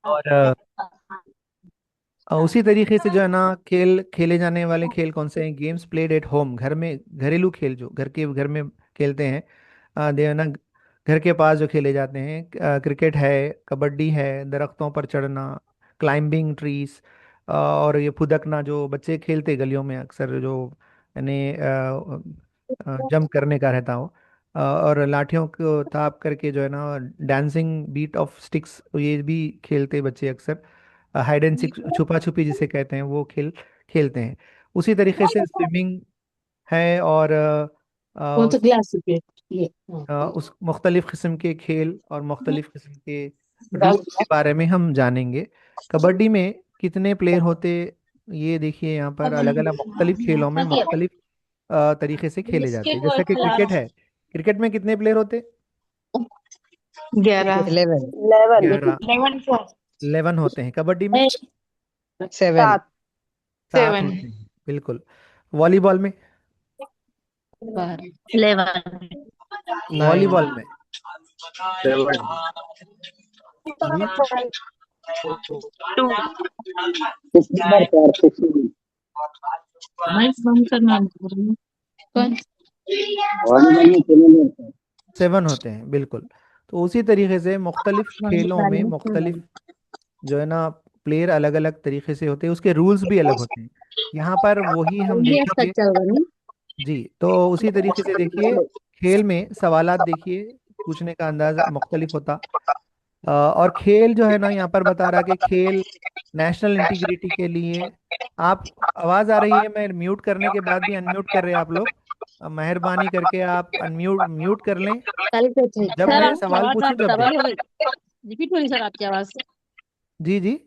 और उसी तरीके से जो है ना खेल खेले जाने वाले खेल कौन से हैं, गेम्स प्लेड एट होम, घर में घरेलू खेल जो घर में खेलते हैं, दे है ना, घर के पास जो खेले जाते हैं, क्रिकेट है, कबड्डी है, दरख्तों पर चढ़ना, क्लाइंबिंग ट्रीज, और ये फुदकना जो बच्चे खेलते गलियों में अक्सर, जो यानी जंप करने का रहता हो, और लाठियों को ताप करके जो है ना डांसिंग बीट ऑफ स्टिक्स, ये भी खेलते बच्चे अक्सर, हाइड एंड सीक, छुपा छुपी जिसे कहते हैं, वो खेल खेलते हैं। उसी तरीके से स्विमिंग है, और कौन सा उस ग्लास पे ये? हाँ, उस मुख्तलिफ किस्म के खेल और मुख्तलिफ किस्म के रूल्स के ग्लास। बारे में हम जानेंगे। कबड्डी में कितने प्लेयर होते, ये देखिए यहाँ पर अलग अलग मुख्तलिफ खेलों में मुख्तलिफ तरीके से खेले जाते हैं। बिस्किट और जैसे कि क्रिकेट सलाद। है, क्रिकेट में कितने प्लेयर होते? 11। 11। 11, 11 4। 11 होते हैं। कबड्डी में 7। 7। 7 7। होते हैं, बिल्कुल। वॉलीबॉल में 12। 9। वॉलीबॉल में 7। जी, 2। सिक्स नंबर पर 16। माइक बंद करना। कौन? वॉलीबॉल में 6 नंबर पर। 7 होते हैं, बिल्कुल। तो उसी तरीके से मुख्तलिफ खेलों में मुख्तलिफ जो है ना प्लेयर अलग अलग तरीके से होते हैं, उसके रूल्स भी अलग होते हैं। यहाँ पर वही हम ये देखेंगे। चल रहा है। जी, तो उसी तरीके से देखिए, खेल में सवालात देखिए, पूछने का अंदाज मुख्तलिफ होता। और खेल जो है ना यहाँ पर बता रहा कि खेल नेशनल इंटीग्रिटी के लिए, आप आवाज़ आ रही है, मैं म्यूट करने के बाद भी अनम्यूट कर रहे हैं आप लोग, मेहरबानी करके आप अनम्यूट म्यूट कर लें कल पे थे जब सर, मैं आपकी सवाल आवाज पूछूं, आप जब भी। डबल हो गई। रिपीट हो रही सर आपकी आवाज। जी जी।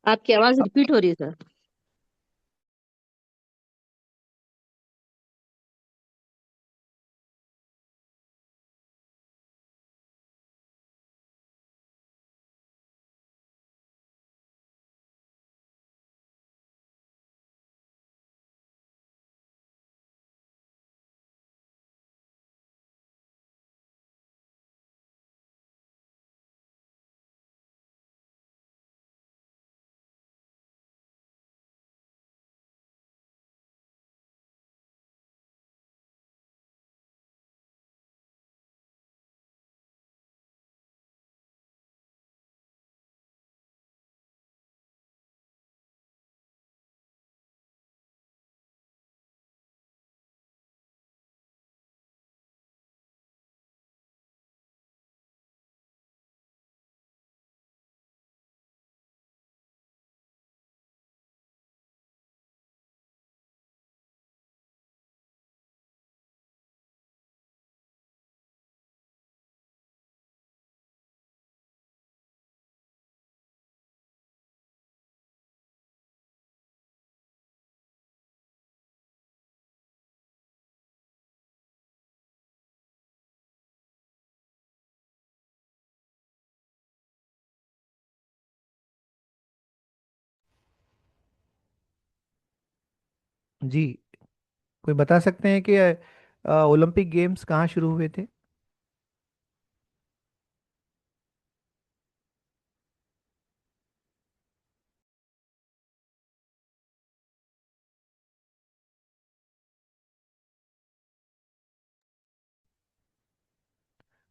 आपकी आवाज रिपीट हो रही है सर। जी, कोई बता सकते हैं कि ओलंपिक गेम्स कहाँ शुरू हुए थे?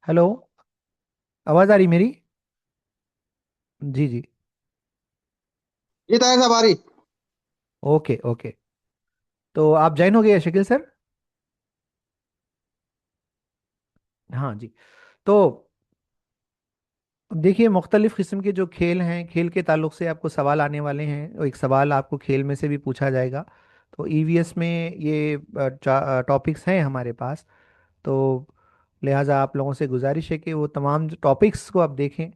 हेलो, आवाज़ आ रही मेरी? जी जी। जीता है सवारी। Okay okay. तो आप ज्वाइन हो गए शकील सर? हाँ जी। तो अब देखिए, मुख्तलिफ़ किस्म के जो खेल हैं, खेल के ताल्लुक से आपको सवाल आने वाले हैं, और एक सवाल आपको खेल में से भी पूछा जाएगा। तो ईवीएस में ये टॉपिक्स हैं हमारे पास। तो लिहाजा आप लोगों से गुजारिश है कि वो तमाम टॉपिक्स को आप देखें,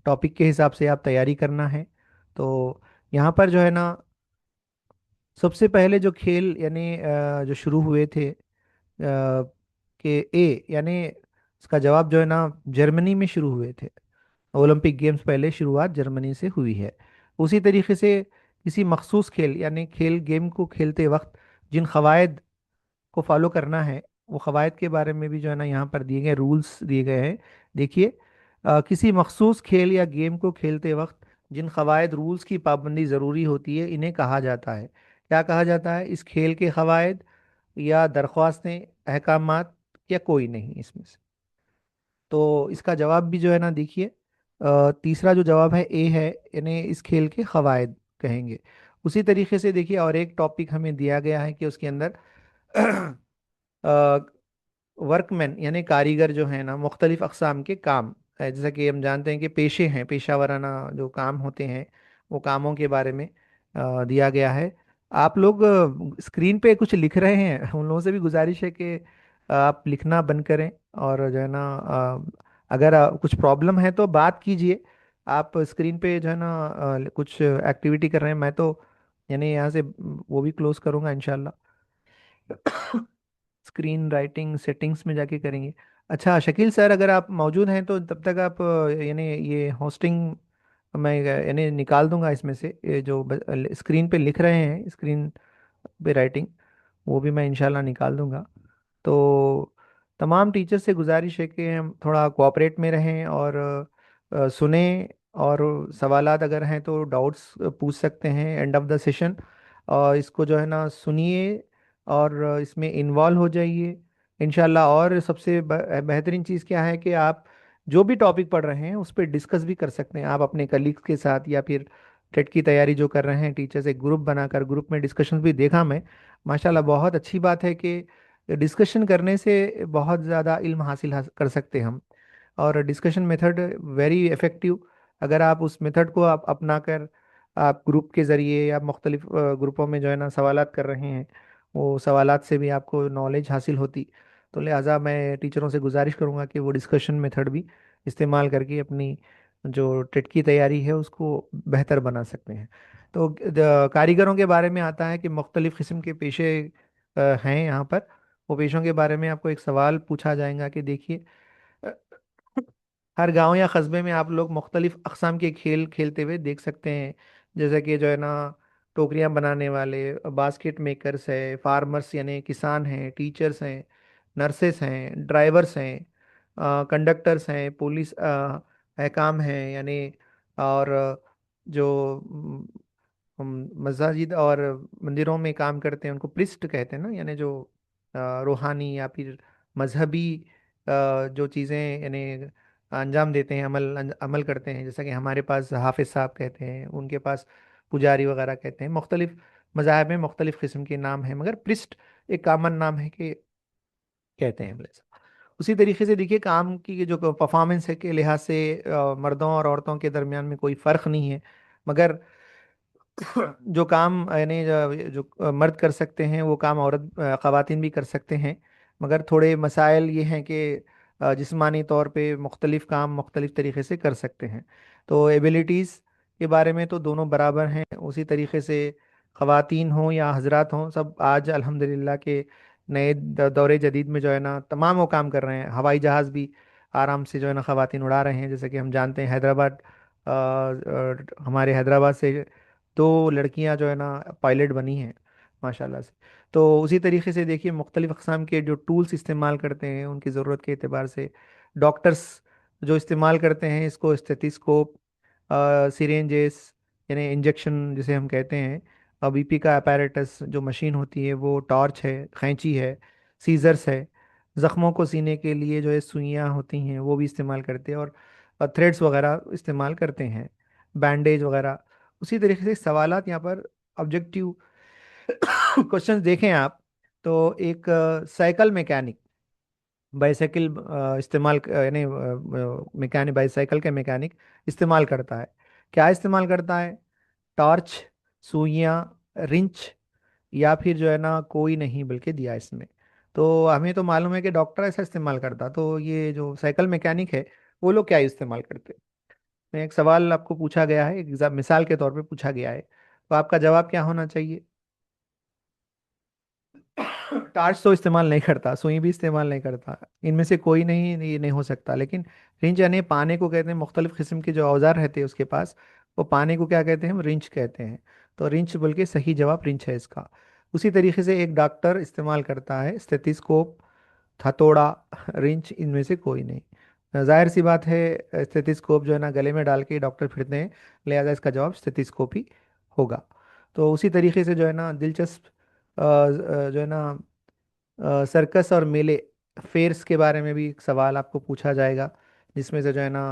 टॉपिक के हिसाब से आप तैयारी करना है। तो यहाँ पर जो है ना, सबसे पहले जो खेल यानी जो शुरू हुए थे, के ए यानी इसका जवाब जो है ना, जर्मनी में शुरू हुए थे। ओलंपिक गेम्स पहले शुरुआत जर्मनी से हुई है। उसी तरीके से किसी मखसूस खेल यानी खेल गेम को खेलते वक्त जिन कवायद को फॉलो करना है, वो कवायद के बारे में भी जो है ना यहाँ पर दिए गए रूल्स दिए गए हैं। देखिए, किसी मखसूस खेल या गेम को खेलते वक्त जिन कवायद रूल्स की पाबंदी ज़रूरी होती है इन्हें कहा जाता है। क्या कहा जाता है? इस खेल के कवायद या दरख्वास्तें, अहकामात, या कोई नहीं इसमें से। तो इसका जवाब भी जो है ना, देखिए, तीसरा जो जवाब है ए है, यानी इस खेल के कवायद कहेंगे। उसी तरीके से देखिए, और एक टॉपिक हमें दिया गया है कि उसके अंदर वर्कमैन यानी कारीगर जो है ना, मुख्तलिफ अकसाम के काम है, जैसा कि हम जानते हैं कि पेशे हैं, पेशा वाराना जो काम होते हैं, वो कामों के बारे में दिया गया है। आप लोग स्क्रीन पे कुछ लिख रहे हैं, उन लोगों से भी गुजारिश है कि आप लिखना बंद करें, और जो है ना, अगर कुछ प्रॉब्लम है तो बात कीजिए। आप स्क्रीन पे जो है ना कुछ एक्टिविटी कर रहे हैं, मैं तो यानी यहाँ से वो भी क्लोज करूँगा इंशाल्लाह। स्क्रीन राइटिंग सेटिंग्स में जाके करेंगे। अच्छा शकील सर, अगर आप मौजूद हैं तो तब तक आप यानी ये होस्टिंग मैं यानी निकाल दूंगा इसमें से, ये जो स्क्रीन पे लिख रहे हैं, स्क्रीन पे राइटिंग, वो भी मैं इंशाल्लाह निकाल दूंगा। तो तमाम टीचर से गुजारिश है कि हम थोड़ा कोऑपरेट में रहें, और सुने, और सवालात अगर हैं तो डाउट्स पूछ सकते हैं एंड ऑफ द सेशन। और इसको जो है ना सुनिए, और इसमें इन्वॉल्व हो जाइए इंशाल्लाह। और सबसे बेहतरीन चीज़ क्या है कि आप जो भी टॉपिक पढ़ रहे हैं उस पर डिस्कस भी कर सकते हैं, आप अपने कलीग्स के साथ, या फिर टेट की तैयारी जो कर रहे हैं टीचर्स, एक ग्रुप बनाकर ग्रुप में डिस्कशन भी देखा मैं। माशाल्लाह बहुत अच्छी बात है कि डिस्कशन करने से बहुत ज़्यादा इल्म कर सकते हैं हम। और डिस्कशन मेथड वेरी इफ़ेक्टिव। अगर आप उस मेथड को आप अपना कर, आप ग्रुप के ज़रिए या मुख्तलिफ ग्रुपों में जो है ना सवालात कर रहे हैं, वो सवालात से भी आपको नॉलेज हासिल होती। तो लिहाजा मैं टीचरों से गुजारिश करूँगा कि वो डिस्कशन मेथड भी इस्तेमाल करके अपनी जो टेट की तैयारी है उसको बेहतर बना सकते हैं। तो कारीगरों के बारे में आता है कि मुख्तलिफ़ किस्म के पेशे हैं यहाँ पर। वो पेशों के बारे में आपको एक सवाल पूछा जाएगा कि देखिए, हर गांव या कस्बे में आप लोग मुख्तलिफ अकसाम के खेल खेलते हुए देख सकते हैं। जैसे कि जो है ना, टोकरियां बनाने वाले, बास्केट मेकर्स है, फार्मर्स यानी किसान हैं, टीचर्स हैं, नर्सेस हैं, ड्राइवर्स हैं, कंडक्टर्स हैं, पुलिस हकाम हैं यानी, और जो मस्जिद और मंदिरों में काम करते हैं उनको प्रिस्ट कहते हैं ना, यानी जो रूहानी या फिर मजहबी जो चीज़ें यानी अंजाम देते हैं, अमल करते हैं। जैसा कि हमारे पास हाफिज साहब कहते हैं, उनके पास पुजारी वगैरह कहते हैं। मुख्तलिफ मज़ाहब में मुख्तलिफ किस्म के नाम हैं, मगर प्रिस्ट एक कामन नाम है कि कहते हैं बोले। उसी तरीके से देखिए, काम की जो परफॉर्मेंस है के लिहाज से मर्दों और औरतों के दरमियान में कोई फ़र्क नहीं है। मगर जो काम यानी जो मर्द कर सकते हैं वो काम औरत ख़वातीन भी कर सकते हैं। मगर थोड़े मसाइल ये हैं कि जिस्मानी तौर पे मुख्तलिफ काम मुख्तलिफ तरीके से कर सकते हैं। तो एबिलिटीज़ के बारे में तो दोनों बराबर हैं। उसी तरीके से ख़वातीन हों या हजरात हों, सब आज अल्हम्दुलिल्लाह के नए दौरे जदीद में जो है ना तमाम वो काम कर रहे हैं। हवाई जहाज़ भी आराम से जो है ना ख़वातीन उड़ा रहे हैं। जैसे कि हम जानते हैं हैदराबाद, हमारे हैदराबाद से दो लड़कियां जो है ना पायलट बनी हैं माशाल्लाह से। तो उसी तरीके से देखिए, मुख्तलिफ अक़साम के जो टूल्स इस्तेमाल करते हैं उनकी ज़रूरत के एतबार से, डॉक्टर्स जो इस्तेमाल करते हैं इसको, स्टेथिस्कोप, सिरेंजेस यानी इंजेक्शन जिसे हम कहते हैं, बीपी का अपैरेटस जो मशीन होती है, वो टॉर्च है, खैंची है, सीजर्स है, ज़ख्मों को सीने के लिए जो है सुइयाँ होती हैं वो भी इस्तेमाल करते हैं, और थ्रेड्स वगैरह इस्तेमाल करते हैं, बैंडेज वगैरह। उसी तरीके से सवालात यहाँ पर ऑब्जेक्टिव क्वेश्चंस देखें आप, तो एक साइकिल मैकेनिक बाईसाइकिल इस्तेमाल यानी मैकेनिक बाईसाइकिल का मैकेनिक इस्तेमाल करता है। क्या इस्तेमाल करता है? टॉर्च, सुइयाँ, रिंच, या फिर जो है ना कोई नहीं बल्कि दिया इसमें। तो हमें तो मालूम है कि डॉक्टर ऐसा इस्तेमाल करता, तो ये जो साइकिल मैकेनिक है वो लोग क्या इस्तेमाल करते हैं? तो एक सवाल आपको पूछा गया है, एग्जाम मिसाल के तौर पे पूछा गया है, तो आपका जवाब क्या होना चाहिए? टार्च तो इस्तेमाल नहीं करता, सुई भी इस्तेमाल नहीं करता, इनमें से कोई नहीं, ये नहीं हो सकता। लेकिन रिंच यानी पाने को कहते हैं, मुख्तलिफ किस्म के जो औजार रहते हैं उसके पास, वो पाने को क्या कहते हैं? हम रिंच कहते हैं। तो रिंच बल्कि सही जवाब रिंच है इसका। उसी तरीके से एक डॉक्टर इस्तेमाल करता है स्टेथिस्कोप, हथौड़ा, रिंच, इनमें से कोई नहीं। जाहिर सी बात है, स्टेथिस्कोप जो है ना गले में डाल के डॉक्टर फिरते हैं, लिहाजा इसका जवाब स्टेथिस्कोप ही होगा। तो उसी तरीके से जो है ना दिलचस्प जो है ना सर्कस और मेले, फेयर्स के बारे में भी एक सवाल आपको पूछा जाएगा, जिसमें से जो है ना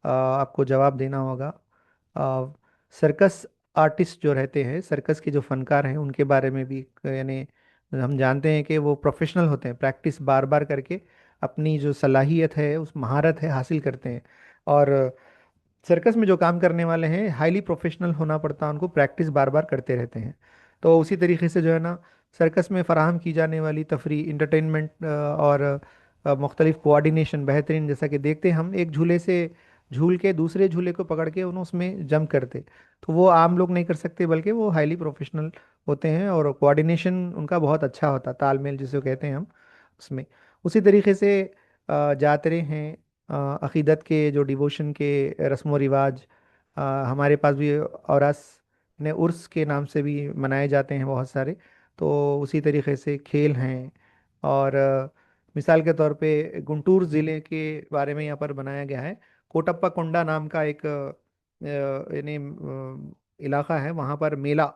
आपको जवाब देना होगा। सर्कस आर्टिस्ट जो रहते हैं, सर्कस के जो फनकार हैं, उनके बारे में भी यानी हम जानते हैं कि वो प्रोफेशनल होते हैं, प्रैक्टिस बार बार करके अपनी जो सलाहियत है, उस महारत है, हासिल करते हैं। और सर्कस में जो काम करने वाले हैं हाईली प्रोफेशनल होना पड़ता है, उनको प्रैक्टिस बार बार करते रहते हैं। तो उसी तरीके से जो है ना सर्कस में फराहम की जाने वाली तफरी, इंटरटेनमेंट और मुख्तलिफ कोऑर्डिनेशन बेहतरीन, जैसा कि देखते हैं हम एक झूले से झूल के दूसरे झूले को पकड़ के उन्हें उसमें जंप करते, तो वो आम लोग नहीं कर सकते, बल्कि वो हाईली प्रोफेशनल होते हैं और कोऑर्डिनेशन उनका बहुत अच्छा होता है, तालमेल जिसे कहते हैं हम उसमें। उसी तरीके से जातरे हैं, अकीदत के जो डिवोशन के रस्म व रिवाज, हमारे पास भी औरस ने उर्स के नाम से भी मनाए जाते हैं बहुत सारे। तो उसी तरीके से खेल हैं। और मिसाल के तौर पे गुंटूर ज़िले के बारे में यहाँ पर बनाया गया है, कोटप्पा कोंडा नाम का एक यानी इलाका है, वहाँ पर मेला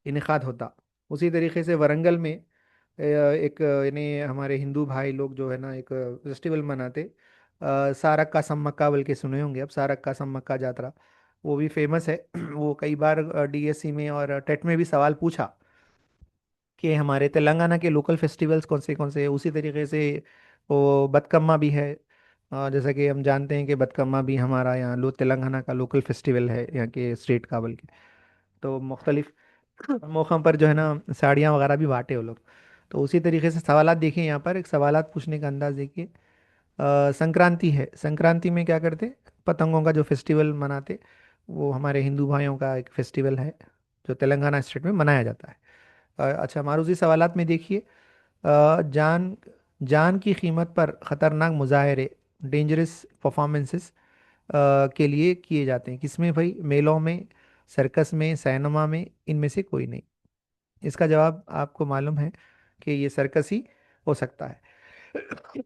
इनेकाद होता। उसी तरीके से वरंगल में एक यानी हमारे हिंदू भाई लोग जो है ना एक फेस्टिवल मनाते, सारक का सम्मक्का बल्कि के सुने होंगे, अब सारक का सम्मक्का जात्रा, वो भी फेमस है। वो कई बार डीएससी में और टेट में भी सवाल पूछा कि हमारे तेलंगाना के लोकल फेस्टिवल्स कौन से हैं। उसी तरीके से वो बतकम्मा भी है, जैसा कि हम जानते हैं कि बतकम्मा भी हमारा यहाँ तेलंगाना का लोकल फेस्टिवल है, यहाँ के स्टेट का बल्कि। तो मुख्तलिफ मौक़ों पर जो है ना साड़ियाँ वगैरह भी बांटे वो लोग। तो उसी तरीके से सवालात देखिए, यहाँ पर एक सवालात पूछने का अंदाज देखिए। संक्रांति है, संक्रांति में क्या करते, पतंगों का जो फेस्टिवल मनाते, वो हमारे हिंदू भाइयों का एक फेस्टिवल है जो तेलंगाना स्टेट में मनाया जाता है। अच्छा, मारूजी सवालात में देखिए, जान जान की कीमत पर ख़तरनाक मुजाहरे, डेंजरस परफॉर्मेंसेस के लिए किए जाते हैं, किसमें भाई, मेलों में, सर्कस में, सिनेमा में, इनमें से कोई नहीं। इसका जवाब आपको मालूम है कि ये सर्कस ही हो सकता है।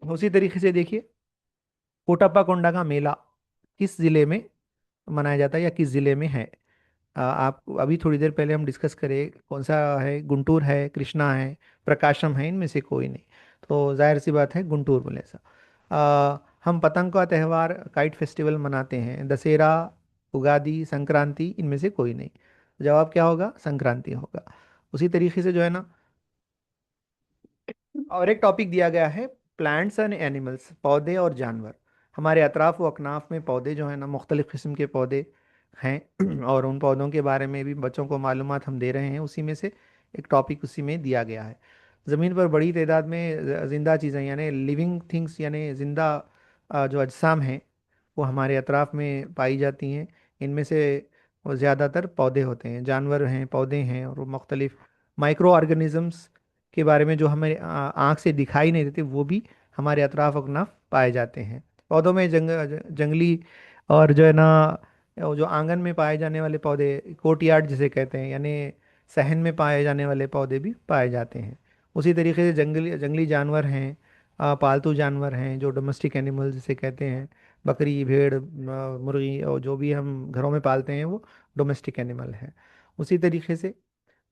उसी तरीके से देखिए, कोटप्पा कोंडा का मेला किस जिले में मनाया जाता है या किस जिले में है। आप अभी थोड़ी देर पहले हम डिस्कस करें कौन सा है, गुंटूर है, कृष्णा है, प्रकाशम है, इनमें से कोई नहीं। तो जाहिर सी बात है गुंटूर बोले सा। हम पतंग का त्यौहार, काइट फेस्टिवल मनाते हैं, दशहरा, उगादी, संक्रांति, इनमें से कोई नहीं। जवाब क्या होगा, संक्रांति होगा। उसी तरीके से जो है ना और एक टॉपिक दिया गया है, प्लांट्स एंड एनिमल्स, पौधे और जानवर। हमारे अतराफ व अकनाफ में पौधे जो है ना मुख्तलिफ़ किस्म के पौधे हैं और उन पौधों के बारे में भी बच्चों को मालूमात हम दे रहे हैं। उसी में से एक टॉपिक उसी में दिया गया है। ज़मीन पर बड़ी तादाद में ज़िंदा चीज़ें यानी लिविंग थिंग्स यानी ज़िंदा जो अजसाम हैं वो हमारे अतराफ में पाई जाती हैं। इनमें से वो ज़्यादातर पौधे होते हैं, जानवर हैं, पौधे हैं, और वो मुख्तलिफ माइक्रो ऑर्गेनिज़म्स के बारे में जो हमें आँख से दिखाई नहीं देते, वो भी हमारे अतराफ अकनाफ पाए जाते हैं। पौधों में जंगली और जो है ना वो जो आंगन में पाए जाने वाले पौधे, कोर्टयार्ड जिसे कहते हैं, यानी सहन में पाए जाने वाले पौधे भी पाए जाते हैं। उसी तरीके से जंगली जंगली जानवर हैं, पालतू जानवर हैं जो डोमेस्टिक एनिमल जिसे कहते हैं, बकरी, भेड़, मुर्गी, और जो भी हम घरों में पालते हैं वो डोमेस्टिक एनिमल हैं। उसी तरीके से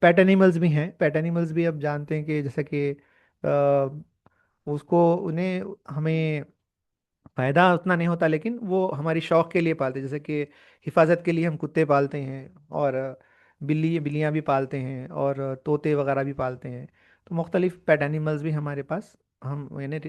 पेट एनिमल्स भी हैं। पेट एनिमल्स भी अब जानते हैं कि जैसे कि उसको उन्हें हमें फायदा उतना नहीं होता, लेकिन वो हमारी शौक के लिए पालते हैं, जैसे कि हिफाजत के लिए हम कुत्ते पालते हैं, और बिल्लियाँ भी पालते हैं, और तोते वगैरह भी पालते हैं। तो मुख्तलिफ पेट एनिमल्स भी हमारे पास हम यानी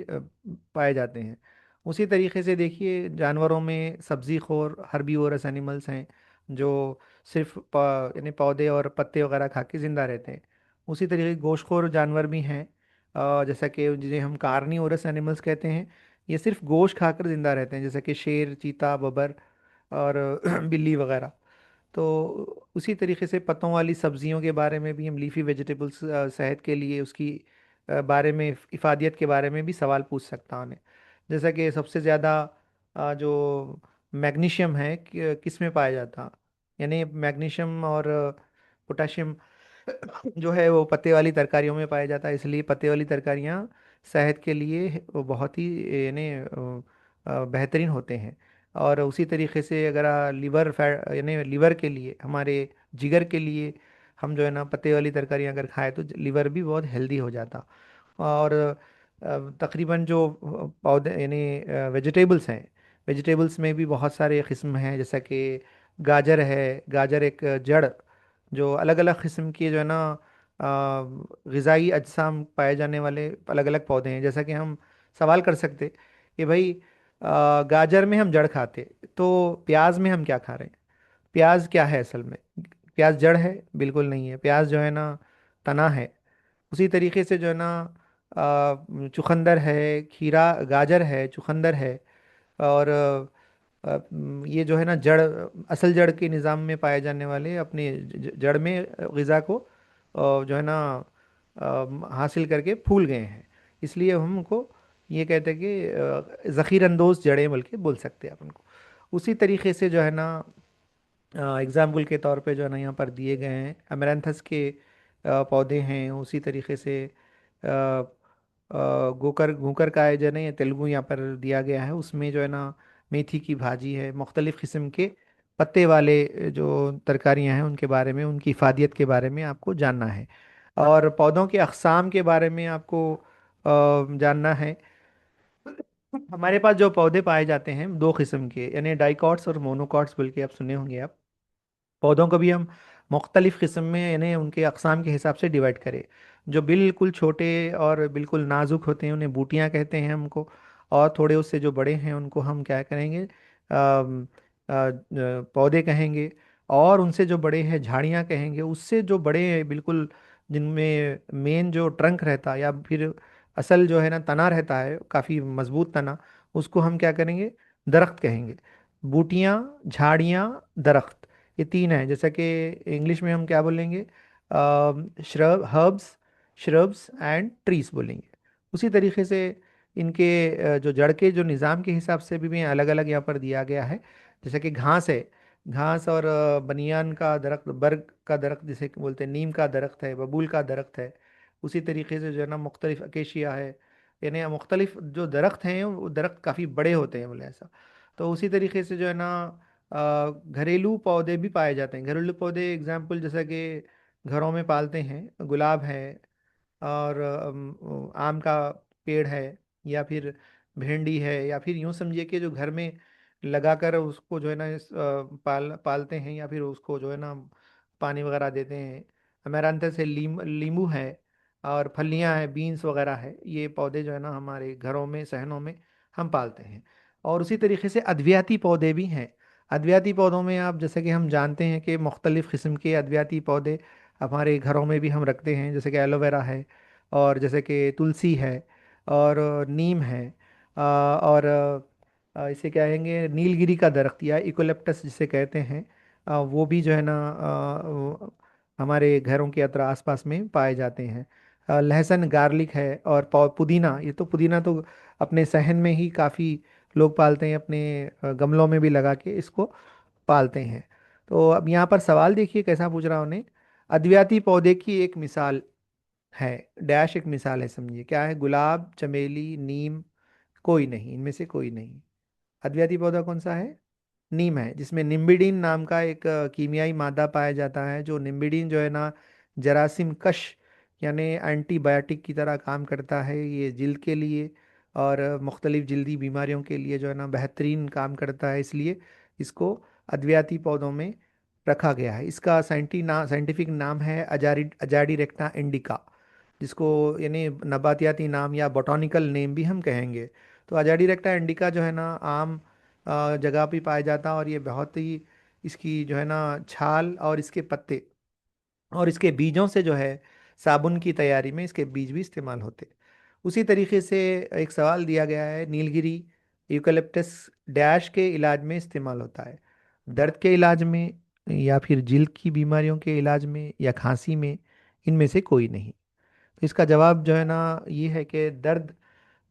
पाए जाते हैं। उसी तरीके से देखिए, जानवरों में सब्ज़ी खोर हर्बीवोरस एनिमल्स हैं जो सिर्फ यानी पौधे और पत्ते वगैरह खा के ज़िंदा रहते हैं। उसी तरीके गोश्तखोर जानवर भी हैं, जैसा कि जिन्हें हम कार्निवोरस एनिमल्स कहते हैं। ये सिर्फ गोश्त खाकर जिंदा रहते हैं, जैसे कि शेर, चीता, बबर और बिल्ली वगैरह। तो उसी तरीके से पत्तों वाली सब्जियों के बारे में भी हम, लीफी वेजिटेबल्स, सेहत के लिए उसकी बारे में, इफादियत के बारे में भी सवाल पूछ सकता हूँ। जैसा कि सबसे ज़्यादा जो मैग्नीशियम है किस में पाया जाता, यानी मैग्नीशियम और पोटाशियम जो है वो पत्ते वाली तरकारियों में पाया जाता है, इसलिए पत्ते वाली तरकारियाँ सेहत के लिए वो बहुत ही यानी बेहतरीन होते हैं। और उसी तरीके से अगर लीवर फैट यानी लीवर के लिए, हमारे जिगर के लिए हम जो है ना पत्ते वाली तरकारियाँ अगर खाएं तो लीवर भी बहुत हेल्दी हो जाता। और तकरीबन जो पौधे यानी वेजिटेबल्स हैं, वेजिटेबल्स में भी बहुत सारे किस्म हैं, जैसा कि गाजर है। गाजर एक जड़, जो अलग अलग किस्म के जो है ना ग़िज़ाई अजसाम पाए जाने वाले अलग अलग पौधे हैं। जैसा कि हम सवाल कर सकते कि भाई गाजर में हम जड़ खाते, तो प्याज में हम क्या खा रहे हैं? प्याज क्या है असल में? प्याज जड़ है? बिल्कुल नहीं है। प्याज जो है ना तना है। उसी तरीके से जो है ना चुकंदर है, खीरा, गाजर है, चुकंदर है। और ये जो है ना जड़, असल जड़ के निज़ाम में पाए जाने वाले अपने जड़ में ग़िज़ा को जो है ना हासिल करके फूल गए हैं। इसलिए हम उनको ये कहते हैं कि ज़ख़ीर अंदोज़ जड़ें बल्कि बोल सकते हैं अपन को। उसी तरीके से जो है ना एग्जाम्पल के तौर पे जो है ना यहाँ पर दिए गए हैं अमेरंथस के पौधे हैं। उसी तरीके से गोकर घूकर का है जो है ना, ये तेलुगु यहाँ पर दिया गया है। उसमें जो है ना मेथी की भाजी है। मुख्तलिफ़ किस्म के पत्ते वाले जो तरकारियाँ हैं उनके बारे में, उनकी इफ़ादियत के बारे में आपको जानना है। और पौधों के अक़साम के बारे में आपको जानना है। हमारे पास जो पौधे पाए जाते हैं दो किस्म के, यानी डाइकॉट्स और मोनोकॉट्स, बल्कि आप सुने होंगे आप। पौधों को भी हम मुख्तलिफ़ किस्म में यानी उनके अक़साम के हिसाब से डिवाइड करें। जो बिल्कुल छोटे और बिल्कुल नाजुक होते हैं उन्हें बूटियां कहते हैं हमको। और थोड़े उससे जो बड़े हैं उनको हम क्या करेंगे? पौधे कहेंगे। और उनसे जो बड़े हैं झाड़ियाँ कहेंगे। उससे जो बड़े हैं बिल्कुल, जिनमें मेन जो ट्रंक रहता है या फिर असल जो है ना तना रहता है, काफ़ी मजबूत तना, उसको हम क्या करेंगे? दरख्त कहेंगे। बूटियाँ, झाड़ियाँ, दरख्त, ये तीन है। जैसा कि इंग्लिश में हम क्या बोलेंगे? हर्ब्स, श्रब्स एंड ट्रीज बोलेंगे। उसी तरीके से इनके जो जड़ के जो निज़ाम के हिसाब से भी अलग अलग यहाँ पर दिया गया है। जैसे कि घास है, घास और बनियान का दरख्त, बर्ग का दरख्त जिसे बोलते हैं, नीम का दरख्त है, बबूल का दरख्त है। उसी तरीके से जो है ना मुख्तलिफ अकेशिया है। यानी मुख्तलिफ जो दरख्त हैं वो दरख्त काफ़ी बड़े होते हैं बोले ऐसा। तो उसी तरीके से जो है ना घरेलू पौधे भी पाए जाते हैं। घरेलू पौधे एग्जाम्पल जैसा कि घरों में पालते हैं, गुलाब है, और आम का पेड़ है, या फिर भिंडी है, या फिर यूं समझिए कि जो घर में लगाकर उसको जो है ना पालते हैं, या फिर उसको जो है ना पानी वगैरह देते हैं। अमेरांथस से नींबू है, और फलियां हैं, बीन्स वगैरह है। ये पौधे जो है ना हमारे घरों में, सहनों में हम पालते हैं। और उसी तरीके से अद्वियाती पौधे भी हैं। अद्वियाती पौधों में आप जैसे कि हम जानते हैं कि मुख्तलिफ़ किस्म के अद्वियाती पौधे हमारे घरों में भी हम रखते हैं, जैसे कि एलोवेरा है, और जैसे कि तुलसी है, और नीम है, और इसे क्या कहेंगे, नीलगिरी का दरख्त या इकोलेप्टस जिसे कहते हैं, वो भी जो है ना हमारे घरों के अतर आसपास में पाए जाते हैं। लहसुन, गार्लिक है, और पुदीना। ये तो पुदीना तो अपने सहन में ही काफ़ी लोग पालते हैं, अपने गमलों में भी लगा के इसको पालते हैं। तो अब यहाँ पर सवाल देखिए कैसा पूछ रहा उन्हें। अद्वियाती पौधे की एक मिसाल है, डैश एक मिसाल है, समझिए क्या है? गुलाब, चमेली, नीम, कोई नहीं, इनमें से कोई नहीं। अद्वियाती पौधा कौन सा है? नीम है, जिसमें निम्बिडीन नाम का एक कीमियाई मादा पाया जाता है। जो निम्बिडीन जो है ना जरासीम कश यानी एंटीबायोटिक की तरह काम करता है। ये जिल्द के लिए और मुख्तलिफ जिल्दी बीमारियों के लिए जो है ना बेहतरीन काम करता है। इसलिए इसको अद्वियाती पौधों में रखा गया है। इसका साइंटिफिक नाम है अजारी अजाडी रेक्टा इंडिका, जिसको यानी नबातियाती नाम या बॉटनिकल नेम भी हम कहेंगे। तो अजाडी रेक्टा इंडिका जो है ना आम जगह पे पाया जाता है। और ये बहुत ही, इसकी जो है ना छाल और इसके पत्ते और इसके बीजों से जो है साबुन की तैयारी में इसके बीज भी इस्तेमाल होते हैं। उसी तरीके से एक सवाल दिया गया है, नीलगिरी यूकलिप्टस डैश के इलाज में इस्तेमाल होता है? दर्द के इलाज में, या फिर जिल्द की बीमारियों के इलाज में, या खांसी में, इनमें से कोई नहीं। तो इसका जवाब जो है ना ये है कि दर्द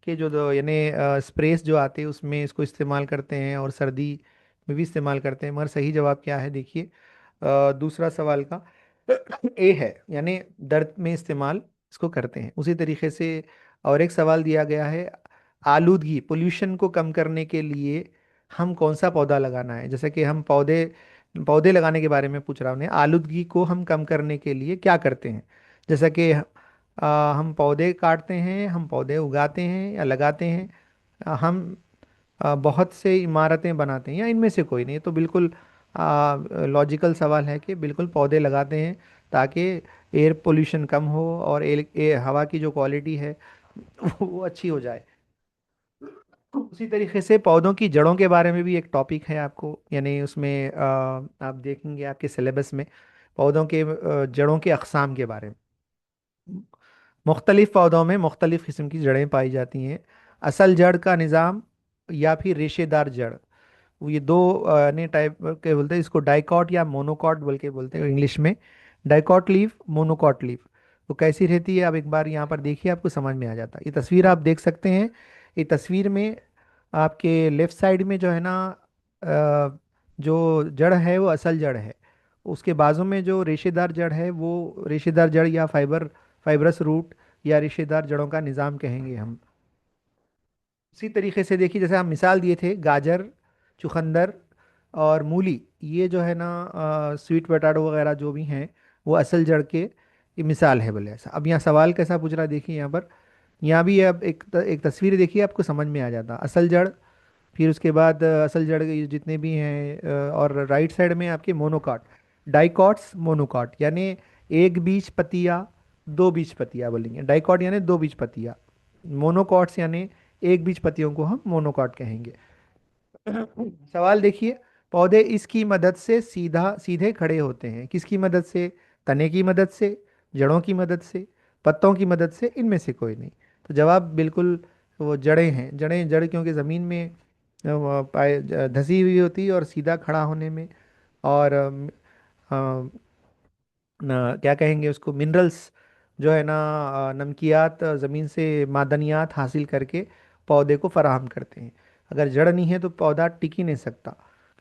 के जो यानी स्प्रेस जो आते हैं उसमें इसको इस्तेमाल करते हैं, और सर्दी में भी इस्तेमाल करते हैं। मगर सही जवाब क्या है देखिए, दूसरा सवाल का ए है, यानी दर्द में इस्तेमाल इसको करते हैं। उसी तरीके से और एक सवाल दिया गया है, आलूदगी पोल्यूशन को कम करने के लिए हम कौन सा पौधा लगाना है, जैसे कि हम पौधे पौधे लगाने के बारे में पूछ रहा हूँ उन्हें, आलूदगी को हम कम करने के लिए क्या करते हैं। जैसा कि हम पौधे काटते हैं, हम पौधे उगाते हैं या लगाते हैं, हम बहुत से इमारतें बनाते हैं, या इनमें से कोई नहीं। तो बिल्कुल लॉजिकल सवाल है कि बिल्कुल पौधे लगाते हैं ताकि एयर पोल्यूशन कम हो और हवा की जो क्वालिटी है वो अच्छी हो जाए। उसी तरीके से पौधों की जड़ों के बारे में भी एक टॉपिक है आपको, यानी उसमें आप देखेंगे आपके सिलेबस में पौधों के जड़ों के अक़साम के बारे में। मुख्तलिफ पौधों में मुख्तलिफ किस्म की जड़ें पाई जाती हैं। असल जड़ का निज़ाम या फिर रेशेदार जड़, वो ये दो ने टाइप के बोलते हैं। इसको डाइकॉट या मोनोकॉट बोल के बोलते हैं इंग्लिश में। Dicot leaf, monocot leaf. वो कैसी रहती है आप एक बार यहाँ पर देखिए, आपको समझ में आ जाता है। ये तस्वीर आप देख सकते हैं। ये तस्वीर में आपके लेफ्ट साइड में जो है ना जो जड़ है वो असल जड़ है। उसके बाजू में जो रेशेदार जड़ है वो रेशेदार जड़ या फाइबरस रूट या रेशेदार जड़ों का निज़ाम कहेंगे हम। उसी तरीके से देखिए, जैसे हम मिसाल दिए थे गाजर, चुकंदर और मूली, ये जो है ना स्वीट पोटैटो वगैरह जो भी हैं वो असल जड़ के ये मिसाल है बोले ऐसा। अब यहाँ सवाल कैसा पूछ रहा है देखिए यहाँ पर। यहाँ भी अब एक तस्वीर देखिए, आपको समझ में आ जाता असल जड़। फिर उसके बाद असल जड़ के जितने भी हैं और राइट साइड में आपके मोनोकॉट, डाइकॉट्स, मोनोकॉट यानी एक बीज पतिया, दो बीज पतिया बोलेंगे। डाइकॉट यानी दो बीज पतिया, मोनोकॉट्स यानी एक बीज पतियों को हम मोनोकॉट कहेंगे। सवाल देखिए, पौधे इसकी मदद से सीधे खड़े होते हैं। किसकी मदद से? तने की मदद से, जड़ों की मदद से, पत्तों की मदद से, इनमें से कोई नहीं। तो जवाब बिल्कुल वो जड़ें हैं। जड़ क्योंकि ज़मीन में धसी हुई होती है और सीधा खड़ा होने में, और क्या कहेंगे उसको, मिनरल्स जो है ना, नमकियात ज़मीन से मादनियात हासिल करके पौधे को फराहम करते हैं। अगर जड़ नहीं है तो पौधा टिक ही नहीं सकता,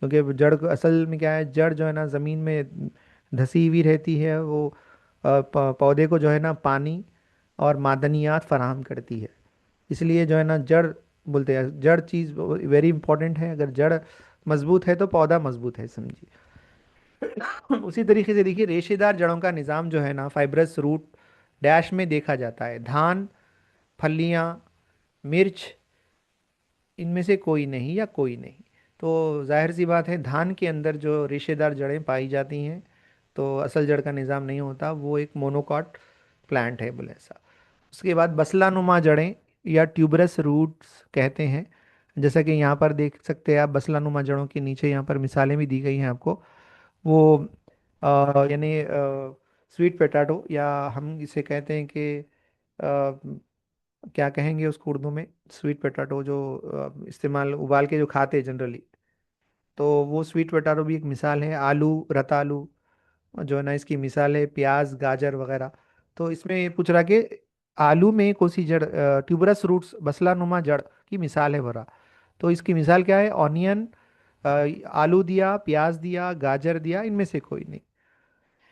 क्योंकि जड़ को असल में क्या है, जड़ जो है ना ज़मीन में धसी हुई रहती है। वो पौधे को जो है ना पानी और मादनियात फराहम करती है। इसलिए जो है ना जड़ बोलते हैं, जड़ चीज़ वेरी इंपॉर्टेंट है। अगर जड़ मजबूत है तो पौधा मजबूत है, समझिए। उसी तरीके से देखिए, रेशेदार जड़ों का निज़ाम जो है ना फाइब्रस रूट डैश में देखा जाता है। धान, फलियां, मिर्च, इनमें से कोई नहीं या कोई नहीं। तो जाहिर सी बात है, धान के अंदर जो रेशेदार जड़ें पाई जाती हैं तो असल जड़ का निज़ाम नहीं होता, वो एक मोनोकॉट प्लांट है बोले ऐसा। उसके बाद बसलानुमा जड़ें या ट्यूबरस रूट्स कहते हैं। जैसा कि यहाँ पर देख सकते हैं आप, बसलानुमा जड़ों के नीचे यहाँ पर मिसालें भी दी गई हैं आपको। वो यानी स्वीट पोटैटो, या हम इसे कहते हैं कि क्या कहेंगे उसको उर्दू में, स्वीट पोटैटो जो इस्तेमाल उबाल के जो खाते हैं जनरली, तो वो स्वीट पोटैटो भी एक मिसाल है। आलू, रतालू जो है ना इसकी मिसाल है। प्याज, गाजर वगैरह। तो इसमें ये पूछ रहा कि आलू में कौन सी जड़, ट्यूबरस रूट्स बसला नुमा जड़ की मिसाल है भरा। तो इसकी मिसाल क्या है? ऑनियन, आलू दिया, प्याज दिया, गाजर दिया, इनमें से कोई नहीं।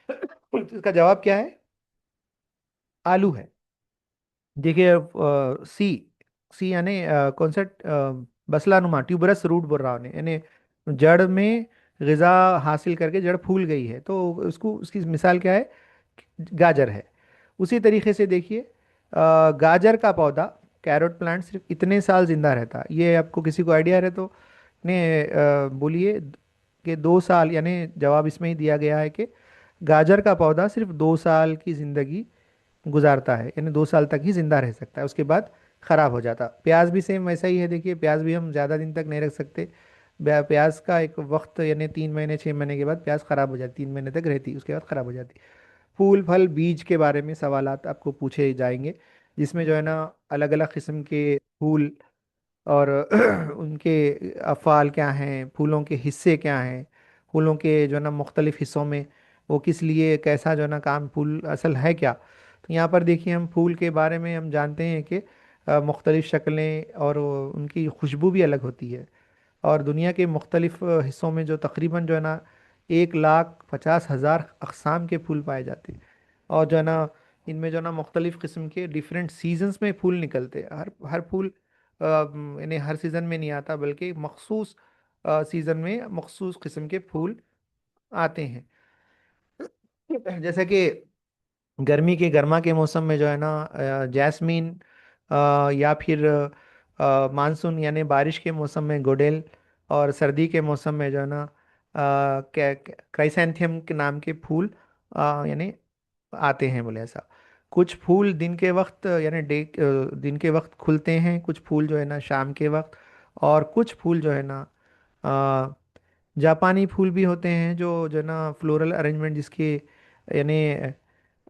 तो इसका जवाब क्या है? आलू है। देखिए सी, सी यानी कौन सा, बसलानुमा ट्यूबरस रूट बोल रहा हूँ यानी जड़ में ग़िज़ा हासिल करके जड़ फूल गई है, तो उसको उसकी मिसाल क्या है? गाजर है। उसी तरीके से देखिए, गाजर का पौधा, कैरोट प्लांट, सिर्फ इतने साल जिंदा रहता है। ये आपको किसी को आइडिया है तो ने बोलिए कि 2 साल, यानी जवाब इसमें ही दिया गया है कि गाजर का पौधा सिर्फ 2 साल की ज़िंदगी गुजारता है, यानी 2 साल तक ही जिंदा रह सकता है, उसके बाद खराब हो जाता। प्याज भी सेम वैसा ही है। देखिए प्याज भी हम ज़्यादा दिन तक नहीं रख सकते। प्याज का एक वक्त, यानी 3 महीने 6 महीने के बाद प्याज खराब हो जाती, 3 महीने तक रहती, उसके बाद खराब हो जाती। फूल, फल, बीज के बारे में सवालात आपको पूछे जाएंगे, जिसमें जो है ना अलग अलग किस्म के फूल और उनके अफ़ाल क्या हैं, फूलों के हिस्से क्या हैं, फूलों के जो है ना मुख्तलिफ़ हिस्सों में वो किस लिए, कैसा जो है ना काम, फूल असल है क्या। तो यहाँ पर देखिए, हम फूल के बारे में हम जानते हैं कि मुख्तलिफ़ शक्लें और उनकी खुशबू भी अलग होती है। और दुनिया के मुख्तलिफ़ हिस्सों में जो तकरीबन जो है ना 1,50,000 अक़साम के फूल पाए जाते हैं। और जो है ना इनमें जो है ना मुख्तलिफ़ किस्म के डिफरेंट सीजन्स में फूल निकलते हैं। हर हर फूल यानी हर सीज़न में नहीं आता, बल्कि मखसूस सीज़न में मखसूस किस्म के फूल आते हैं। जैसे कि गर्मी के गर्मा के मौसम में जो है ना जैस्मीन, या फिर मानसून यानी बारिश के मौसम में गोडेल, और सर्दी के मौसम में जो है ना क्राइसैंथेमम के नाम के फूल यानी आते हैं, बोले ऐसा। कुछ फूल दिन के वक्त यानी दिन के वक्त खुलते हैं, कुछ फूल जो है ना शाम के वक्त, और कुछ फूल जो है ना अ, जापानी फूल भी होते हैं, जो जो है ना फ्लोरल अरेंजमेंट जिसके यानी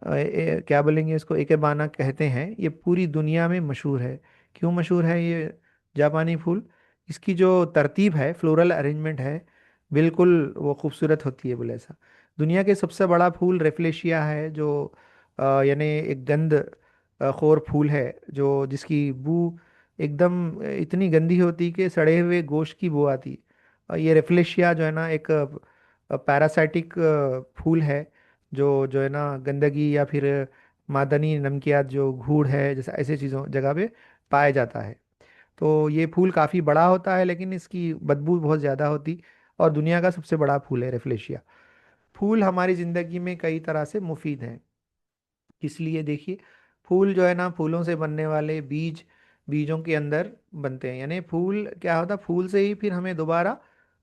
क्या बोलेंगे इसको, इकेबाना कहते हैं। ये पूरी दुनिया में मशहूर है। क्यों मशहूर है ये जापानी फूल? इसकी जो तरतीब है, फ्लोरल अरेंजमेंट है, बिल्कुल वो खूबसूरत होती है, बोले ऐसा। दुनिया के सबसे बड़ा फूल रेफलेशिया है, जो यानी एक गंध खोर फूल है, जो जिसकी बू एकदम इतनी गंदी होती कि सड़े हुए गोश्त की बू आती। ये रेफलेशिया जो है ना एक पैरासाइटिक फूल है, जो जो है ना गंदगी या फिर मादनी नमकियात जो घूड़ है जैसे ऐसे चीज़ों जगह पे पाया जाता है। तो ये फूल काफ़ी बड़ा होता है, लेकिन इसकी बदबू बहुत ज़्यादा होती, और दुनिया का सबसे बड़ा फूल है रेफलेशिया। फूल हमारी ज़िंदगी में कई तरह से मुफीद हैं। इसलिए देखिए, फूल जो है ना, फूलों से बनने वाले बीज, बीजों के अंदर बनते हैं। यानी फूल क्या होता, फूल से ही फिर हमें दोबारा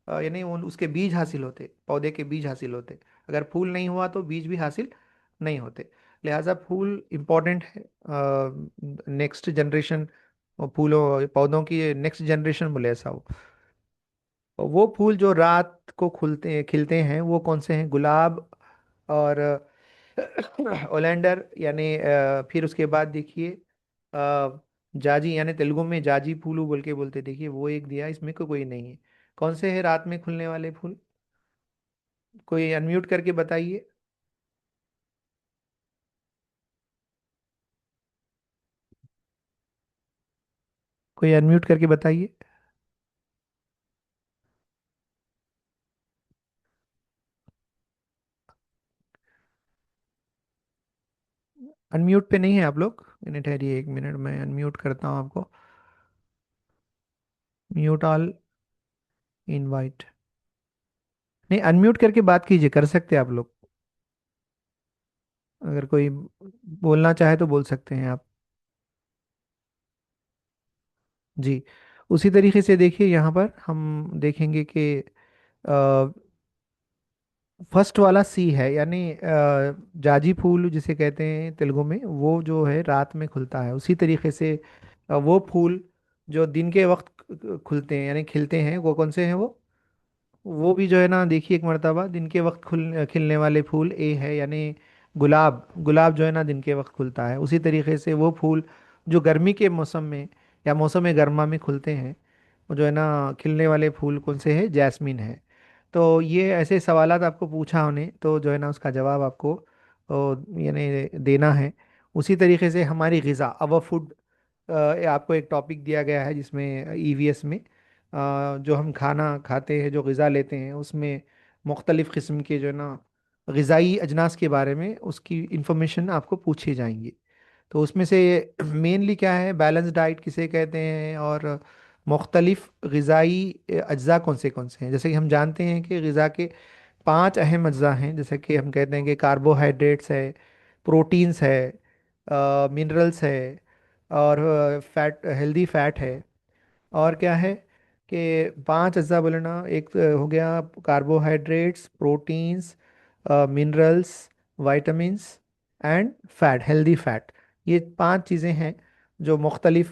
यानी उन उसके बीज हासिल होते, पौधे के बीज हासिल होते। अगर फूल नहीं हुआ तो बीज भी हासिल नहीं होते। लिहाजा फूल इम्पोर्टेंट है नेक्स्ट जनरेशन, फूलों पौधों की नेक्स्ट जनरेशन बोले ऐसा हो। और वो फूल जो रात को खुलते खिलते हैं वो कौन से हैं? गुलाब, और ओलेंडर, यानी फिर उसके बाद देखिए जाजी, यानी तेलुगु में जाजी फूलू बोल के बोलते, देखिए वो एक दिया, इसमें कोई नहीं है। कौन से है रात में खुलने वाले फूल? कोई अनम्यूट करके बताइए। कोई अनम्यूट करके बताइए। अनम्यूट पे नहीं है आप लोग? इन्हें ठहरिए एक मिनट, मैं अनम्यूट करता हूँ आपको। Mute all, invite. नहीं, अनम्यूट करके बात कीजिए, कर सकते हैं आप लोग। अगर कोई बोलना चाहे तो बोल सकते हैं आप। जी। उसी तरीके से देखिए, यहाँ पर हम देखेंगे कि फर्स्ट वाला सी है, यानी जाजी फूल जिसे कहते हैं तेलुगु में, वो जो है रात में खुलता है। उसी तरीके से वो फूल जो दिन के वक्त खुलते हैं यानी खिलते हैं, वो कौन से हैं? वो भी जो है ना, देखिए एक मर्तबा दिन के वक्त खिलने वाले फूल ए है, यानी गुलाब। गुलाब जो है ना दिन के वक्त खुलता है। उसी तरीके से वो फूल जो गर्मी के मौसम में या मौसम गर्मा में खुलते हैं, वो जो है ना खिलने वाले फूल कौन से हैं? जैस्मिन है। तो ये ऐसे सवालात आपको पूछा होने, तो जो है ना उसका जवाब आपको यानी देना है। उसी तरीके से हमारी ग़िज़ा, अवर फूड, आपको एक टॉपिक दिया गया है जिसमें ईवीएस में जो हम खाना खाते हैं, जो ग़िज़ा लेते हैं, उसमें मुख्तलिफ़ किस्म के जो है ना ग़िज़ाई अजनास के बारे में उसकी इंफॉर्मेशन आपको पूछी जाएंगी। तो उसमें से मेनली क्या है, बैलेंस डाइट किसे कहते हैं, और मुख्तलिफ़ ग़िज़ाई अज्जा कौन से हैं। जैसे कि हम जानते हैं कि ग़िज़ा के 5 अहम अज्जा हैं, जैसे कि हम कहते हैं कि कार्बोहाइड्रेट्स है, प्रोटीन्स है, मिनरल्स है, और फैट, हेल्दी फैट है। और क्या है कि 5 अज्जा बोलना, एक हो गया carbohydrates, proteins, minerals, vitamins and fat, healthy fat. ये 5 चीज़ें हैं जो मुख्तलिफ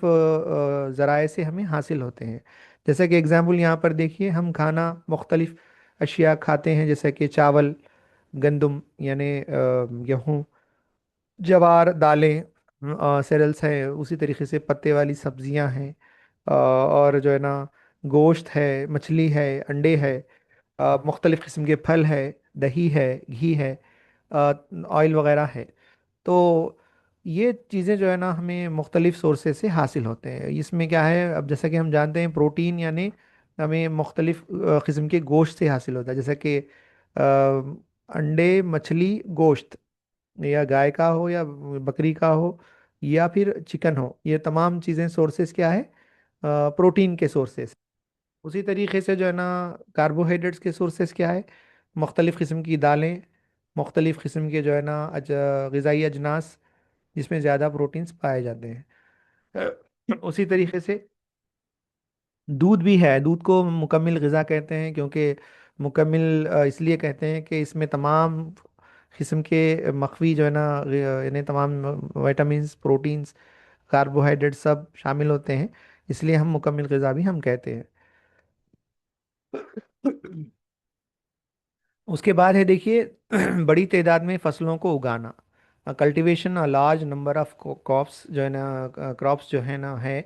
ज़राए से हमें हासिल होते हैं। जैसे कि एग्जांपल यहाँ पर देखिए, हम खाना मुख्तलिफ अशिया खाते हैं, जैसे कि चावल, गंदम यानी गेहूँ, ज्वार, दालें, सेरल्स है। उसी तरीके से पत्ते वाली सब्जियां हैं, और जो है ना गोश्त है, मछली है, अंडे है, मुख्तलिफ़ किस्म के फल है, दही है, घी है, ऑयल वगैरह है। तो ये चीज़ें जो है ना हमें मुख्तलिफ़ सोर्सेज से हासिल होते हैं। इसमें क्या है, अब जैसा कि हम जानते हैं प्रोटीन यानी हमें मुख्तलिफ़ किस्म के गोश्त से हासिल होता है, जैसे कि अंडे, मछली, गोश्त, या गाय का हो या बकरी का हो या फिर चिकन हो, ये तमाम चीज़ें सोर्सेस क्या है? प्रोटीन के सोर्सेस। उसी तरीके से जो है ना कार्बोहाइड्रेट्स के सोर्सेस क्या है, मुख्तलिफ़ किस्म की दालें, मुख्तलिफ़ किस्म के जो है ना ग़िज़ाई अजनास जिसमें ज़्यादा प्रोटीन्स पाए जाते हैं। उसी तरीके से दूध भी है। दूध को मुकम्मिल ग़िज़ा कहते हैं, क्योंकि मुकम्मिल इसलिए कहते हैं कि इसमें तमाम किस्म के मख्फी जो है ना यानी तमाम विटामिन्स, प्रोटीन्स, कार्बोहाइड्रेट सब शामिल होते हैं, इसलिए हम मुकम्मिल ग़िज़ा भी हम कहते हैं। उसके बाद है देखिए बड़ी तादाद में फसलों को उगाना, cultivation a large number of crops जो है ना, क्रॉप्स जो है ना है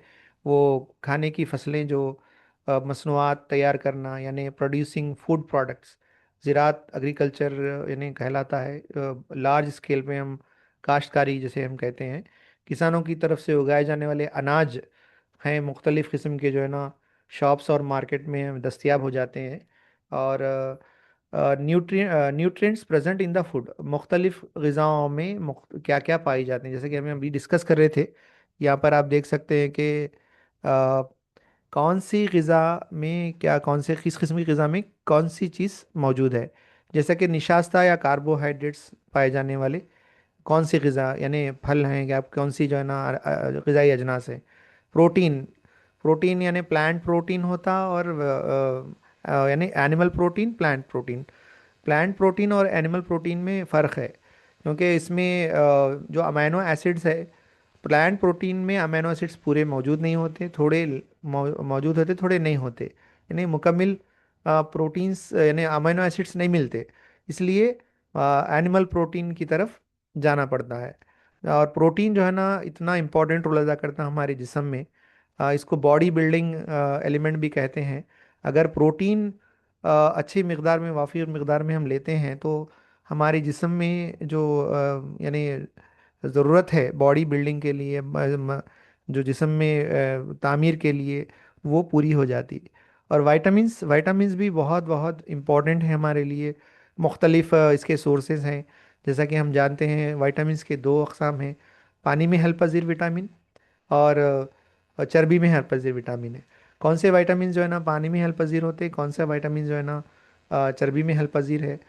वो खाने की फसलें जो मसनूआत तैयार करना यानी प्रोड्यूसिंग फूड प्रोडक्ट्स, ज़राअत एग्रीकल्चर यानी कहलाता है। लार्ज स्केल पे हम काश्तकारी जैसे हम कहते हैं, किसानों की तरफ से उगाए जाने वाले अनाज हैं, मुख्तलिफ़ किस्म के जो है ना शॉप्स और मार्केट में दस्तयाब हो जाते हैं। और nutrients present in the food, मुख्तलिफ ग़िज़ाओं में क्या क्या पाई जाती हैं, जैसे कि हमें अभी डिस्कस कर रहे थे। यहाँ पर आप देख सकते हैं कि कौन सी ग़िज़ा में क्या, कौन से किस किस्म की ग़िज़ा में कौन सी चीज़ मौजूद है। जैसा कि निशास्ता या कार्बोहाइड्रेट्स पाए जाने वाले कौन सी ग़िज़ा यानी फल हैं, या कौन सी जो है ना ग़िज़ाई अजनास है। प्रोटीन, प्रोटीन यानी प्लांट प्रोटीन होता, और यानी animal protein, plant protein. Plant protein और एनिमल प्रोटीन में फ़र्क है, क्योंकि इसमें जो अमीनो एसिड्स है, प्लांट प्रोटीन में अमीनो एसिड्स पूरे मौजूद नहीं होते, थोड़े मौजूद होते, थोड़े नहीं होते, यानी मुकम्मिल प्रोटीन्स यानी अमीनो एसिड्स नहीं मिलते, इसलिए एनिमल प्रोटीन की तरफ जाना पड़ता है। और प्रोटीन जो है ना इतना इम्पोर्टेंट रोल अदा करता है हमारे जिस्म में, इसको बॉडी बिल्डिंग एलिमेंट भी कहते हैं। अगर प्रोटीन अच्छी मकदार में, वाफ़ी मकदार में हम लेते हैं तो हमारे जिस्म में जो यानी ज़रूरत है बॉडी बिल्डिंग के लिए, जो जिस्म में तामीर के लिए, वो पूरी हो जाती है। और वाइटामिन्स, वाइटामिन्स भी बहुत बहुत इम्पॉर्टेंट है हमारे लिए। मुख्तलिफ़ इसके सोर्सेज हैं, जैसा कि हम जानते हैं वाइटामिन्स के दो अक़साम हैं, पानी में हल पज़ीर विटामिन और चर्बी में हल पज़ीर विटामिन है। कौन से विटामिन जो है ना पानी में हल पज़ीर होते हैं, कौन सा विटामिन जो है ना चर्बी में हल पज़ीर है,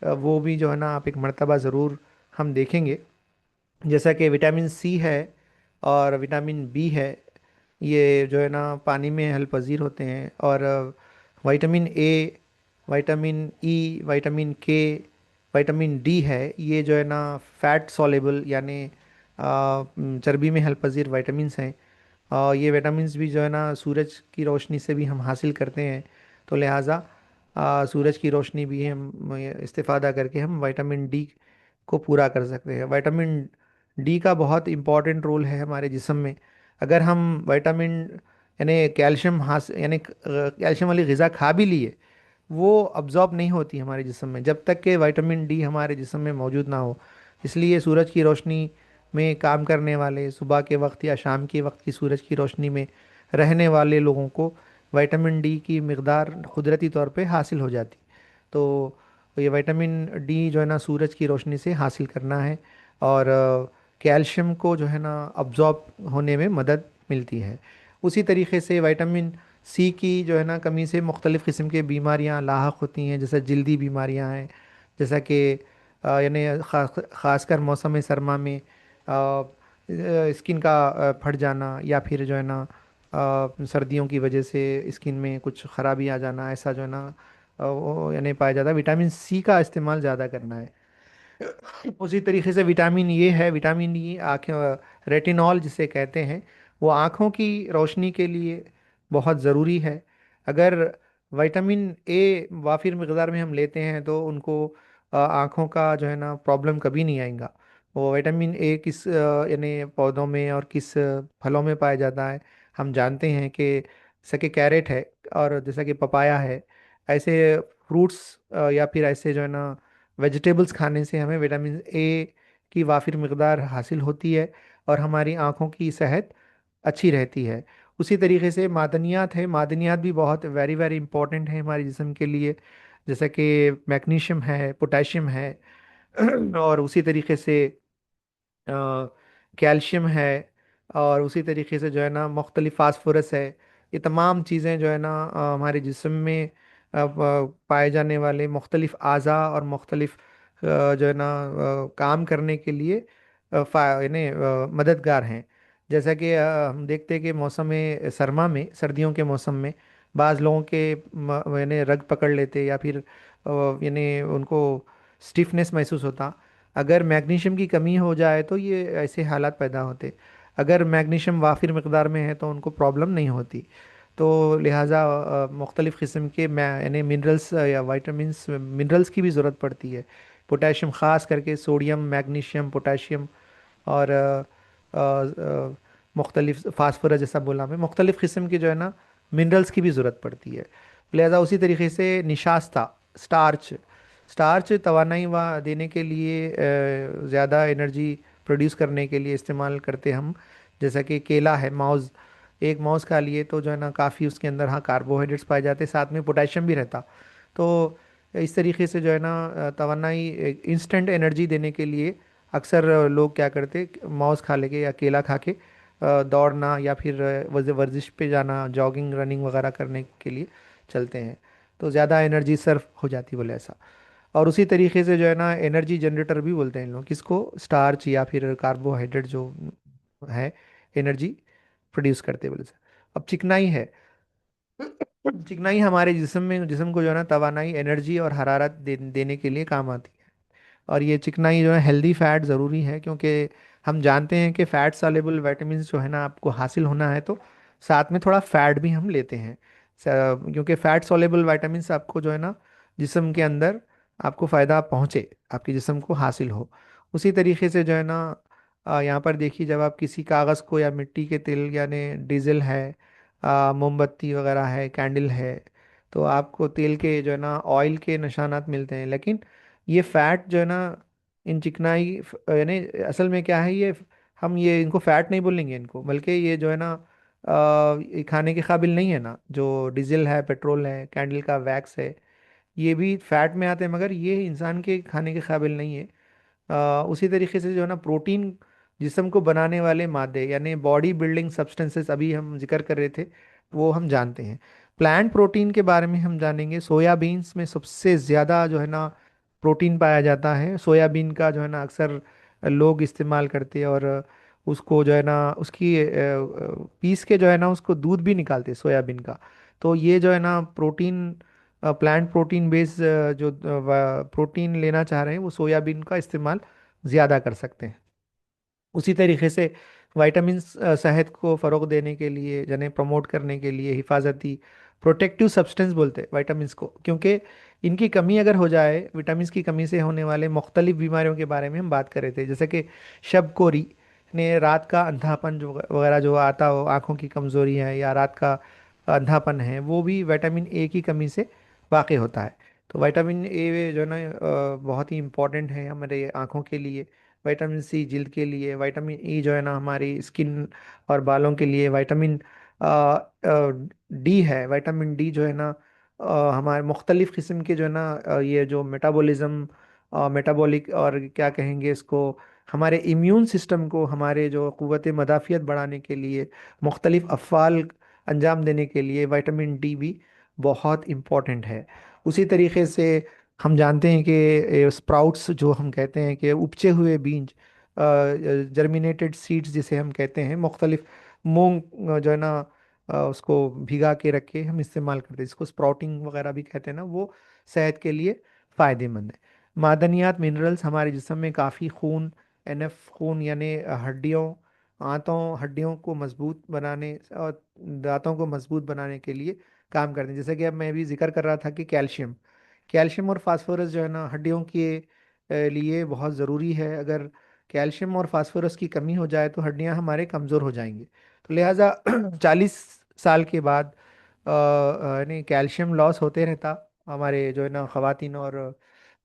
वो भी जो है ना आप एक मर्तबा ज़रूर हम देखेंगे। जैसा कि विटामिन सी है और विटामिन बी है, ये जो है ना पानी में हल पज़ीर होते हैं। और vitamin A, vitamin E, vitamin के, विटामिन डी है, ये जो है ना फैट सॉलेबल यानी चर्बी में हल पज़ीर विटामिन्स हैं। और ये विटामिन्स भी जो है ना सूरज की रोशनी से भी हम हासिल करते हैं, तो लिहाजा सूरज की रोशनी भी हम इस्तेफ़ादा करके हम विटामिन डी को पूरा कर सकते हैं। विटामिन डी का बहुत इम्पॉर्टेंट रोल है हमारे जिस्म में। अगर हम विटामिन यानी कैल्शियम यानी कैल्शियम वाली ग़िज़ा खा भी लिए, वो अब्ज़ॉर्ब नहीं होती हमारे जिस्म में जब तक कि विटामिन डी हमारे जिस्म में मौजूद ना हो। इसलिए सूरज की रोशनी में काम करने वाले, सुबह के वक्त या शाम के वक्त की सूरज की रोशनी में रहने वाले लोगों को विटामिन डी की मकदार कुदरती तौर पे हासिल हो जाती। तो ये विटामिन डी जो है ना सूरज की रोशनी से हासिल करना है, और कैल्शियम को जो है ना अब्ज़ॉर्ब होने में मदद मिलती है। उसी तरीके से विटामिन सी की जो है ना कमी से मुख्तलिफ़ किस्म के बीमारियां लाहक होती हैं, जैसे जल्दी बीमारियां हैं, जैसा कि यानी ख़ासकर मौसम सरमा में स्किन का फट जाना, या फिर जो है ना सर्दियों की वजह से स्किन में कुछ ख़राबी आ जाना, ऐसा जो है ना वो यानी पाया जाता है। विटामिन सी का इस्तेमाल ज़्यादा करना है। उसी तरीके से विटामिन ये है, विटामिन ई आँखें, रेटिनॉल जिसे कहते हैं, वो आँखों की रोशनी के लिए बहुत ज़रूरी है। अगर विटामिन ए वाफिर मकदार में हम लेते हैं तो उनको आँखों का जो है ना प्रॉब्लम कभी नहीं आएगा। वो विटामिन ए किस यानी पौधों में और किस फलों में पाया जाता है, हम जानते हैं कि जैसा कि कैरेट है और जैसा कि पपाया है, ऐसे फ्रूट्स या फिर ऐसे जो है ना वेजिटेबल्स खाने से हमें विटामिन ए की वाफिर मकदार हासिल होती है, और हमारी आँखों की सेहत अच्छी रहती है। उसी तरीके से मादनियात है, मादनियात भी बहुत वेरी वेरी इंपॉर्टेंट है हमारे जिस्म के लिए, जैसे कि मैग्नीशियम है, पोटेशियम है, और उसी तरीके से कैल्शियम है, और उसी तरीके से जो है ना मुख्तलिफ फास्फोरस है, ये तमाम चीज़ें जो है ना हमारे जिस्म में पाए जाने वाले मुख्तलिफ आज़ा और मुख्तलिफ जो है ना काम करने के लिए यानी मददगार हैं। जैसा कि हम देखते हैं कि मौसम सरमा में, सर्दियों के मौसम में बाज़ लोगों के यानी रग पकड़ लेते या फिर यानी उनको स्टिफनेस महसूस होता। अगर मैग्नीशियम की कमी हो जाए तो ये ऐसे हालात पैदा होते। अगर मैग्नीशियम वाफिर मकदार में है तो उनको प्रॉब्लम नहीं होती। तो लिहाजा मुख्तलिफ़ किस्म के यानी मिनरल्स या वाइटामस मिनरल्स की भी ज़रूरत पड़ती है। पोटेशियम ख़ास करके सोडियम, मैग्नीशियम, पोटेशियम और मुख्तलिफ फास्फोरस जैसा बोला मैं, मुख्तलिफ़ किस्म की जो है ना मिनरल्स की भी ज़रूरत पड़ती है। लिहाजा उसी तरीके से निशास्ता, स्टार्च, स्टार्च तवानाई वा देने के लिए ज़्यादा एनर्जी प्रोड्यूस करने के लिए इस्तेमाल करते हम। जैसा कि केला है, माउज़, एक माउस खा लिए तो जो है ना काफ़ी उसके अंदर हाँ कार्बोहाइड्रेट्स पाए जाते, साथ में पोटेशियम भी रहता। तो इस तरीके से जो है ना तवानाई इंस्टेंट एनर्जी देने के लिए अक्सर लोग क्या करते, माउस खा लेके या केला खा के दौड़ना या फिर वर्जिश पे जाना, जॉगिंग रनिंग वगैरह करने के लिए चलते हैं। तो ज़्यादा एनर्जी सर्व हो जाती बोले ऐसा। और उसी तरीके से जो है ना एनर्जी जनरेटर भी बोलते हैं इन लोग किसको, स्टार्च या फिर कार्बोहाइड्रेट जो है एनर्जी प्रोड्यूस करते बोले से। अब चिकनाई है, चिकनाई हमारे जिस्म को जो है ना तवानाई, एनर्जी और हरारत देने के लिए काम आती है। और ये चिकनाई जो है हेल्दी फैट ज़रूरी है, क्योंकि हम जानते हैं कि फैट सॉल्युबल विटामिन जो है ना आपको हासिल होना है तो साथ में थोड़ा फैट भी हम लेते हैं। क्योंकि फैट सॉल्युबल विटामिन आपको जो है ना जिस्म के अंदर आपको फ़ायदा पहुँचे, आपके जिस्म को हासिल हो। उसी तरीके से जो है ना यहाँ पर देखिए, जब आप किसी कागज़ को या मिट्टी के तेल यानी डीजल है, मोमबत्ती वगैरह है, कैंडल है, तो आपको तेल के जो है ना ऑयल के निशानात मिलते हैं। लेकिन ये फैट जो है ना इन चिकनाई यानी असल में क्या है ये, हम ये इनको फैट नहीं बोलेंगे इनको, बल्कि ये जो है ना ये खाने के काबिल नहीं है ना। जो डीजल है, पेट्रोल है, कैंडल का वैक्स है, ये भी फैट में आते हैं, मगर ये इंसान के खाने के काबिल नहीं है। उसी तरीके से जो है ना प्रोटीन, जिस्म को बनाने वाले मादे यानी बॉडी बिल्डिंग सब्सटेंसेस अभी हम जिक्र कर रहे थे, वो हम जानते हैं। प्लांट प्रोटीन के बारे में हम जानेंगे। सोयाबीन्स में सबसे ज़्यादा जो है ना प्रोटीन पाया जाता है। सोयाबीन का जो है ना अक्सर लोग इस्तेमाल करते हैं, और उसको जो है ना उसकी पीस के जो है ना उसको दूध भी निकालते हैं सोयाबीन का। तो ये जो है ना प्रोटीन, प्लांट प्रोटीन बेस जो प्रोटीन लेना चाह रहे हैं वो सोयाबीन का इस्तेमाल ज़्यादा कर सकते हैं। उसी तरीके से विटामिन सेहत को फ़रोग देने के लिए, यानी प्रमोट करने के लिए, हिफाजती प्रोटेक्टिव सब्सटेंस बोलते हैं विटामिन्स को, क्योंकि इनकी कमी अगर हो जाए, विटामिन्स की कमी से होने वाले मुख्तलिफ बीमारियों के बारे में हम बात कर रहे थे। जैसे कि शबकोरी ने रात का अंधापन जो वगैरह जो आता हो, आँखों की कमज़ोरी है या रात का अंधापन है, वो भी विटामिन ए की कमी से वाक़ होता है। तो विटामिन ए जो है ना बहुत ही इम्पोर्टेंट है हमारे आँखों के लिए। विटामिन सी जिल्द के लिए, विटामिन ई जो है ना हमारी स्किन और बालों के लिए, विटामिन डी है, विटामिन डी जो है ना हमारे मुख्तलिफ़ किस्म के जो है ना ये जो मेटाबॉलिज्म, मेटाबॉलिक और क्या कहेंगे इसको, हमारे इम्यून सिस्टम को, हमारे जो क़ुव्वत मदाफ़ियत बढ़ाने के लिए, मुख्तलिफ़ अफ़ाल अंजाम देने के लिए विटामिन डी भी बहुत इम्पोर्टेंट है। उसी तरीके से हम जानते हैं कि स्प्राउट्स जो हम कहते हैं कि उपचे हुए बीज, जर्मिनेटेड सीड्स जिसे हम कहते हैं, मुख्तलिफ मूंग जो है ना उसको भिगा के रख के हम इस्तेमाल करते हैं, इसको स्प्राउटिंग वगैरह भी कहते हैं ना, वो सेहत के लिए फ़ायदेमंद है। मादनियात, मिनरल्स हमारे जिस्म में काफ़ी खून, एनएफ खून यानी हड्डियों, आंतों, हड्डियों को मजबूत बनाने और दांतों को मजबूत बनाने के लिए काम करते हैं। जैसे कि अब मैं भी जिक्र कर रहा था कि कैल्शियम, कैल्शियम और फास्फोरस जो है ना हड्डियों के लिए बहुत ज़रूरी है। अगर कैल्शियम और फास्फोरस की कमी हो जाए तो हड्डियां हमारे कमज़ोर हो जाएंगी। तो लिहाजा 40 साल के बाद यानी कैल्शियम लॉस होते रहता हमारे जो है ना ख़वातीन और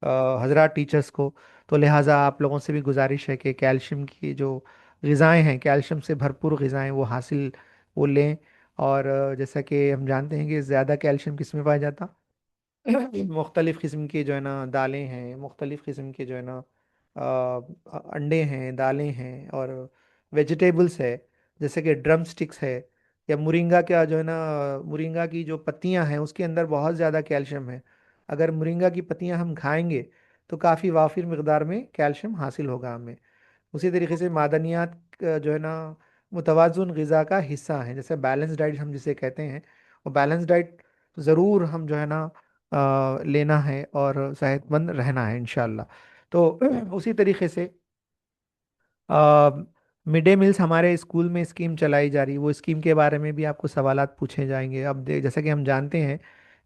हजरात टीचर्स को। तो लिहाजा आप लोगों से भी गुजारिश है कि कैल्शियम की जो ग़िज़ाएँ हैं, कैल्शियम से भरपूर ग़िज़ाएँ वो हासिल वो लें। और जैसा कि हम जानते हैं कि ज़्यादा कैल्शियम किस में पाया जाता, मुख्तलिफ़ किस्म की जो है ना दालें हैं, मुख्तलिफ़ किस्म के जो है ना अंडे हैं, दालें हैं और वेजिटेबल्स है, जैसे कि ड्रम स्टिक्स है, या मुरिंगा का जो है ना, मुरिंगा की जो पत्तियां हैं उसके अंदर बहुत ज़्यादा कैल्शियम है। अगर मुरिंगा की पत्तियां हम खाएंगे तो काफ़ी वाफिर मकदार में कैल्शियम हासिल होगा हमें। उसी तरीके से मादनियात जो है ना मुतवाजुन ग़िज़ा का हिस्सा है, जैसे बैलेंस डाइट हम जिसे कहते हैं, वो बैलेंस डाइट ज़रूर हम जो है ना लेना है और सेहतमंद रहना है इंशाल्लाह। तो उसी तरीके से मिड डे मील्स हमारे स्कूल में स्कीम चलाई जा रही है, वो स्कीम के बारे में भी आपको सवालात पूछे जाएंगे। अब जैसा कि हम जानते हैं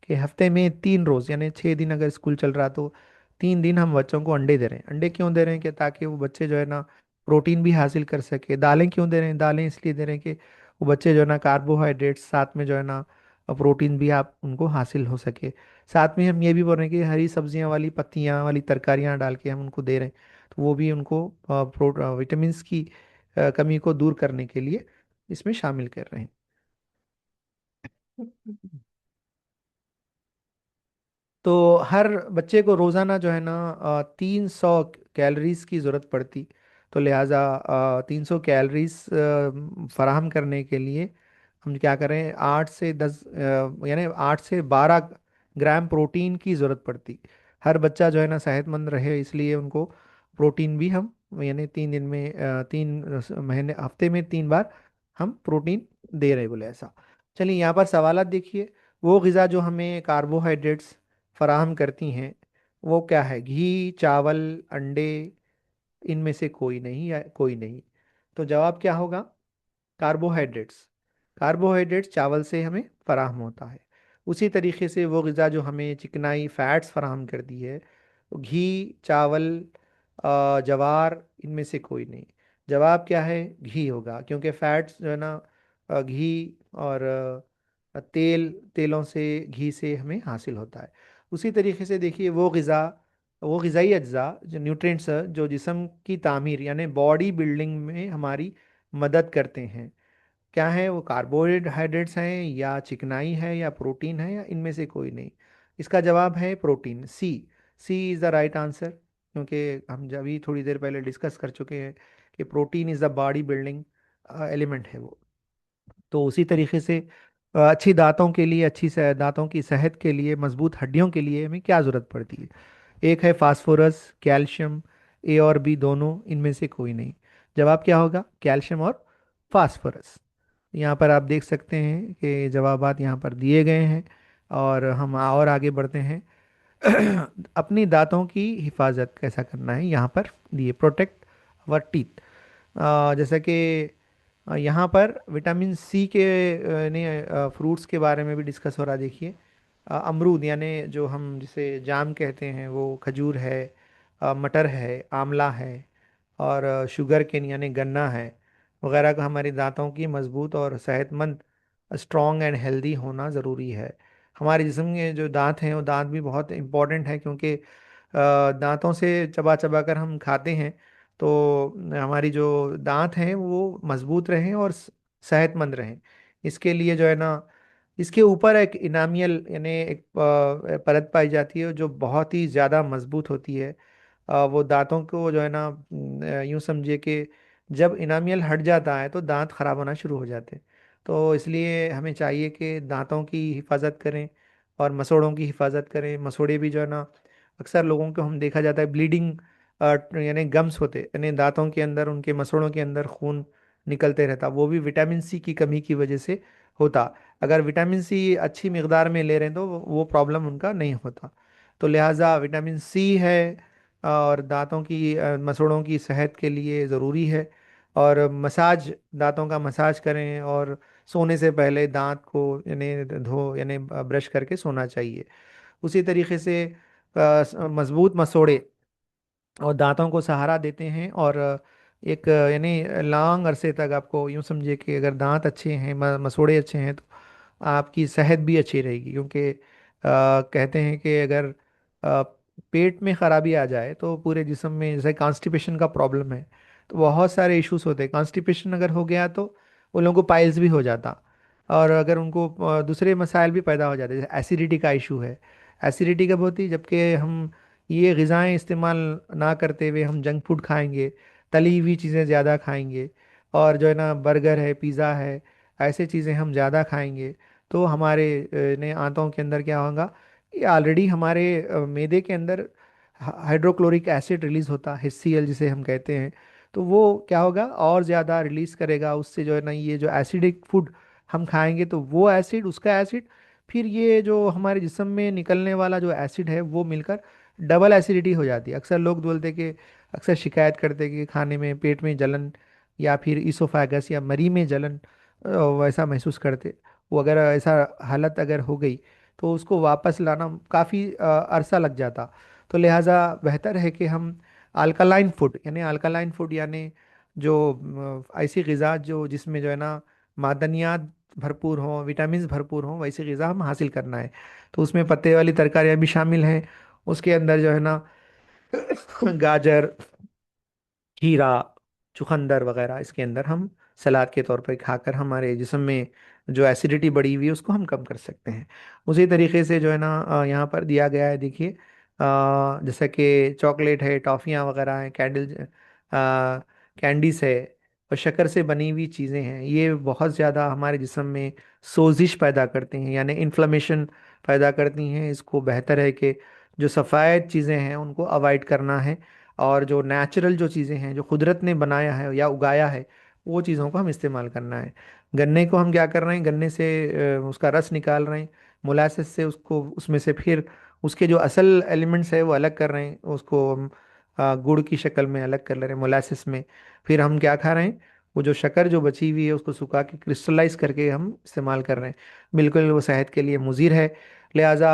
कि हफ्ते में 3 रोज़ यानी 6 दिन अगर स्कूल चल रहा तो 3 दिन हम बच्चों को अंडे दे रहे हैं। अंडे क्यों दे रहे हैं? कि ताकि वो बच्चे जो है ना प्रोटीन भी हासिल कर सके। दालें क्यों दे रहे हैं? दालें इसलिए दे रहे हैं कि वो बच्चे जो है ना कार्बोहाइड्रेट्स साथ में जो है ना प्रोटीन भी आप उनको हासिल हो सके। साथ में हम ये भी बोल रहे हैं कि हरी सब्जियां वाली पत्तियां वाली तरकारियां डाल के हम उनको दे रहे हैं, तो वो भी उनको विटामिन की कमी को दूर करने के लिए इसमें शामिल कर रहे हैं। तो हर बच्चे को रोज़ाना जो है ना 300 कैलोरीज की ज़रूरत पड़ती। तो लिहाजा 300 कैलोरीज फराहम करने के लिए हम क्या करें, 8 से 10 यानी 8 से 12 ग्राम प्रोटीन की ज़रूरत पड़ती। हर बच्चा जो है ना सेहतमंद रहे इसलिए उनको प्रोटीन भी हम यानी 3 दिन में 3 महीने हफ्ते में 3 बार हम प्रोटीन दे रहे बोले ऐसा। चलिए यहाँ पर सवालात देखिए। वो ग़िज़ा जो हमें कार्बोहाइड्रेट्स फराहम करती हैं वो क्या है? घी, चावल, अंडे, इनमें से कोई नहीं या कोई नहीं। तो जवाब क्या होगा? कार्बोहाइड्रेट्स। कार्बोहाइड्रेट्स चावल से हमें फराहम होता है। उसी तरीके से वो ग़िज़ा जो हमें चिकनाई फैट्स फराहम करती है, तो घी, चावल, जवार, इनमें से कोई नहीं। जवाब क्या है? घी होगा, क्योंकि फैट्स जो है ना घी और तेलों से, घी से हमें हासिल होता है। उसी तरीके से देखिए वो ग़िज़ाई अज्जा जो न्यूट्रिएंट्स जो जिस्म की तामीर यानी बॉडी बिल्डिंग में हमारी मदद करते हैं, क्या है वो? कार्बोहाइड्रेट्स हैं या चिकनाई है या प्रोटीन है या इनमें से कोई नहीं। इसका जवाब है protein, C. C is the right answer, क्योंकि हम जब भी थोड़ी देर पहले डिस्कस कर चुके हैं कि protein is the body building element है वो। तो उसी तरीके से अच्छी दांतों के लिए, दांतों की सेहत के लिए, मजबूत हड्डियों के लिए हमें क्या ज़रूरत पड़ती है? एक है फास्फोरस, कैल्शियम, ए और बी दोनों, इनमें से कोई नहीं। जवाब क्या होगा? कैल्शियम और फास्फोरस। यहाँ पर आप देख सकते हैं कि जवाबात यहाँ पर दिए गए हैं और हम और आगे बढ़ते हैं। अपनी दांतों की हिफाजत कैसा करना है यहाँ पर दिए, प्रोटेक्ट अवर टीथ। जैसा कि यहाँ पर विटामिन सी के ने फ्रूट्स के बारे में भी डिस्कस हो रहा है। देखिए अमरूद यानी जो हम जिसे जाम कहते हैं, वो खजूर है, मटर है, आंवला है, और शुगर केन यानी गन्ना है वगैरह का हमारे दांतों की मजबूत और सेहतमंद, स्ट्रॉन्ग एंड हेल्दी होना ज़रूरी है। हमारे जिस्म के जो दांत हैं वो दांत भी बहुत इम्पोर्टेंट है, क्योंकि दांतों से चबा चबा कर हम खाते हैं, तो हमारी जो दांत हैं वो मजबूत रहें और सेहतमंद रहें। इसके लिए जो है ना इसके ऊपर एक इनामियल यानी एक परत पाई जाती है जो बहुत ही ज़्यादा मजबूत होती है। वो दांतों को जो है ना यूँ समझिए कि जब इनामियल हट जाता है तो दांत खराब होना शुरू हो जाते हैं। तो इसलिए हमें चाहिए कि दांतों की हिफाजत करें और मसोड़ों की हिफाजत करें। मसोड़े भी जो है ना अक्सर लोगों को हम देखा जाता है ब्लीडिंग यानी गम्स होते यानी दांतों के अंदर, उनके मसोड़ों के अंदर खून निकलते रहता, वो भी विटामिन सी की कमी की वजह से होता। अगर विटामिन सी अच्छी मकदार में ले रहे हैं तो वो प्रॉब्लम उनका नहीं होता। तो लिहाजा विटामिन सी है और दांतों की मसूड़ों की सेहत के लिए ज़रूरी है। और मसाज, दांतों का मसाज करें और सोने से पहले दांत को यानी धो यानी ब्रश करके सोना चाहिए। उसी तरीके से मजबूत मसूड़े और दांतों को सहारा देते हैं और एक यानी लॉन्ग अरसे तक आपको यूँ समझिए कि अगर दांत अच्छे हैं, मसूड़े अच्छे हैं, तो आपकी सेहत भी अच्छी रहेगी। क्योंकि कहते हैं कि अगर अ, पेट में खराबी आ जाए तो पूरे जिस्म में, जैसे कॉन्स्टिपेशन का प्रॉब्लम है, तो बहुत सारे इश्यूज होते हैं। कॉन्स्टिपेशन अगर हो गया तो उन लोगों को पाइल्स भी हो जाता, और अगर उनको दूसरे मसाइल भी पैदा हो जाते, जैसे एसिडिटी का इशू है। एसिडिटी कब होती? जबकि हम ये ग़िज़ाएँ इस्तेमाल ना करते हुए हम जंक फूड खाएंगे, तली हुई चीज़ें ज़्यादा खाएंगे, और जो है ना बर्गर है, पिज़्ज़ा है, ऐसे चीज़ें हम ज़्यादा खाएंगे तो हमारे ने आंतों के अंदर क्या होगा, ये ऑलरेडी हमारे मैदे के अंदर हाइड्रोक्लोरिक एसिड रिलीज होता है, HCl जिसे हम कहते हैं। तो वो क्या होगा, और ज़्यादा रिलीज करेगा, उससे जो है ना ये जो एसिडिक फूड हम खाएंगे तो वो एसिड, उसका एसिड, फिर ये जो हमारे जिस्म में निकलने वाला जो एसिड है वो मिलकर डबल एसिडिटी हो जाती है। अक्सर लोग बोलते कि, अक्सर शिकायत करते कि खाने में पेट में जलन या फिर इसोफेगस या मरी में जलन वैसा महसूस करते। वो अगर ऐसा हालत अगर हो गई तो उसको वापस लाना काफ़ी अरसा लग जाता। तो लिहाजा बेहतर है कि हम अल्कलाइन फूड यानी जो ऐसी ग़िज़ा जो जिसमें जो है ना मादनियात भरपूर हों, विटामिन भरपूर हों, वैसी ग़िज़ा हम हासिल करना है। तो उसमें पत्ते वाली तरकारियाँ भी शामिल हैं। उसके अंदर जो है ना गाजर, खीरा, चुकंदर वगैरह इसके अंदर हम सलाद के तौर पर खाकर हमारे जिस्म में जो एसिडिटी बढ़ी हुई है उसको हम कम कर सकते हैं। उसी तरीके से जो है ना यहाँ पर दिया गया है, देखिए जैसे कि चॉकलेट है, टॉफ़ियाँ वगैरह हैं, कैंडीज है, और शक्कर से बनी हुई चीज़ें हैं, ये बहुत ज़्यादा हमारे जिस्म में सोजिश पैदा करती हैं, यानी इन्फ्लेमेशन पैदा करती हैं। इसको बेहतर है कि जो सफ़ेद चीज़ें हैं उनको अवॉइड करना है, और जो नेचुरल जो चीज़ें हैं जो कुदरत ने बनाया है या उगाया है वो चीज़ों को हम इस्तेमाल करना है। गन्ने को हम क्या कर रहे हैं, गन्ने से उसका रस निकाल रहे हैं, मोलासिस से उसको, उसमें से फिर उसके जो असल एलिमेंट्स है वो अलग कर रहे हैं, उसको हम गुड़ की शक्ल में अलग कर ले रहे हैं मोलासिस में। फिर हम क्या खा रहे हैं, वो जो शक्कर जो बची हुई है उसको सुखा के क्रिस्टलाइज करके हम इस्तेमाल कर रहे हैं। बिल्कुल वो सेहत के लिए मुज़िर है। लिहाजा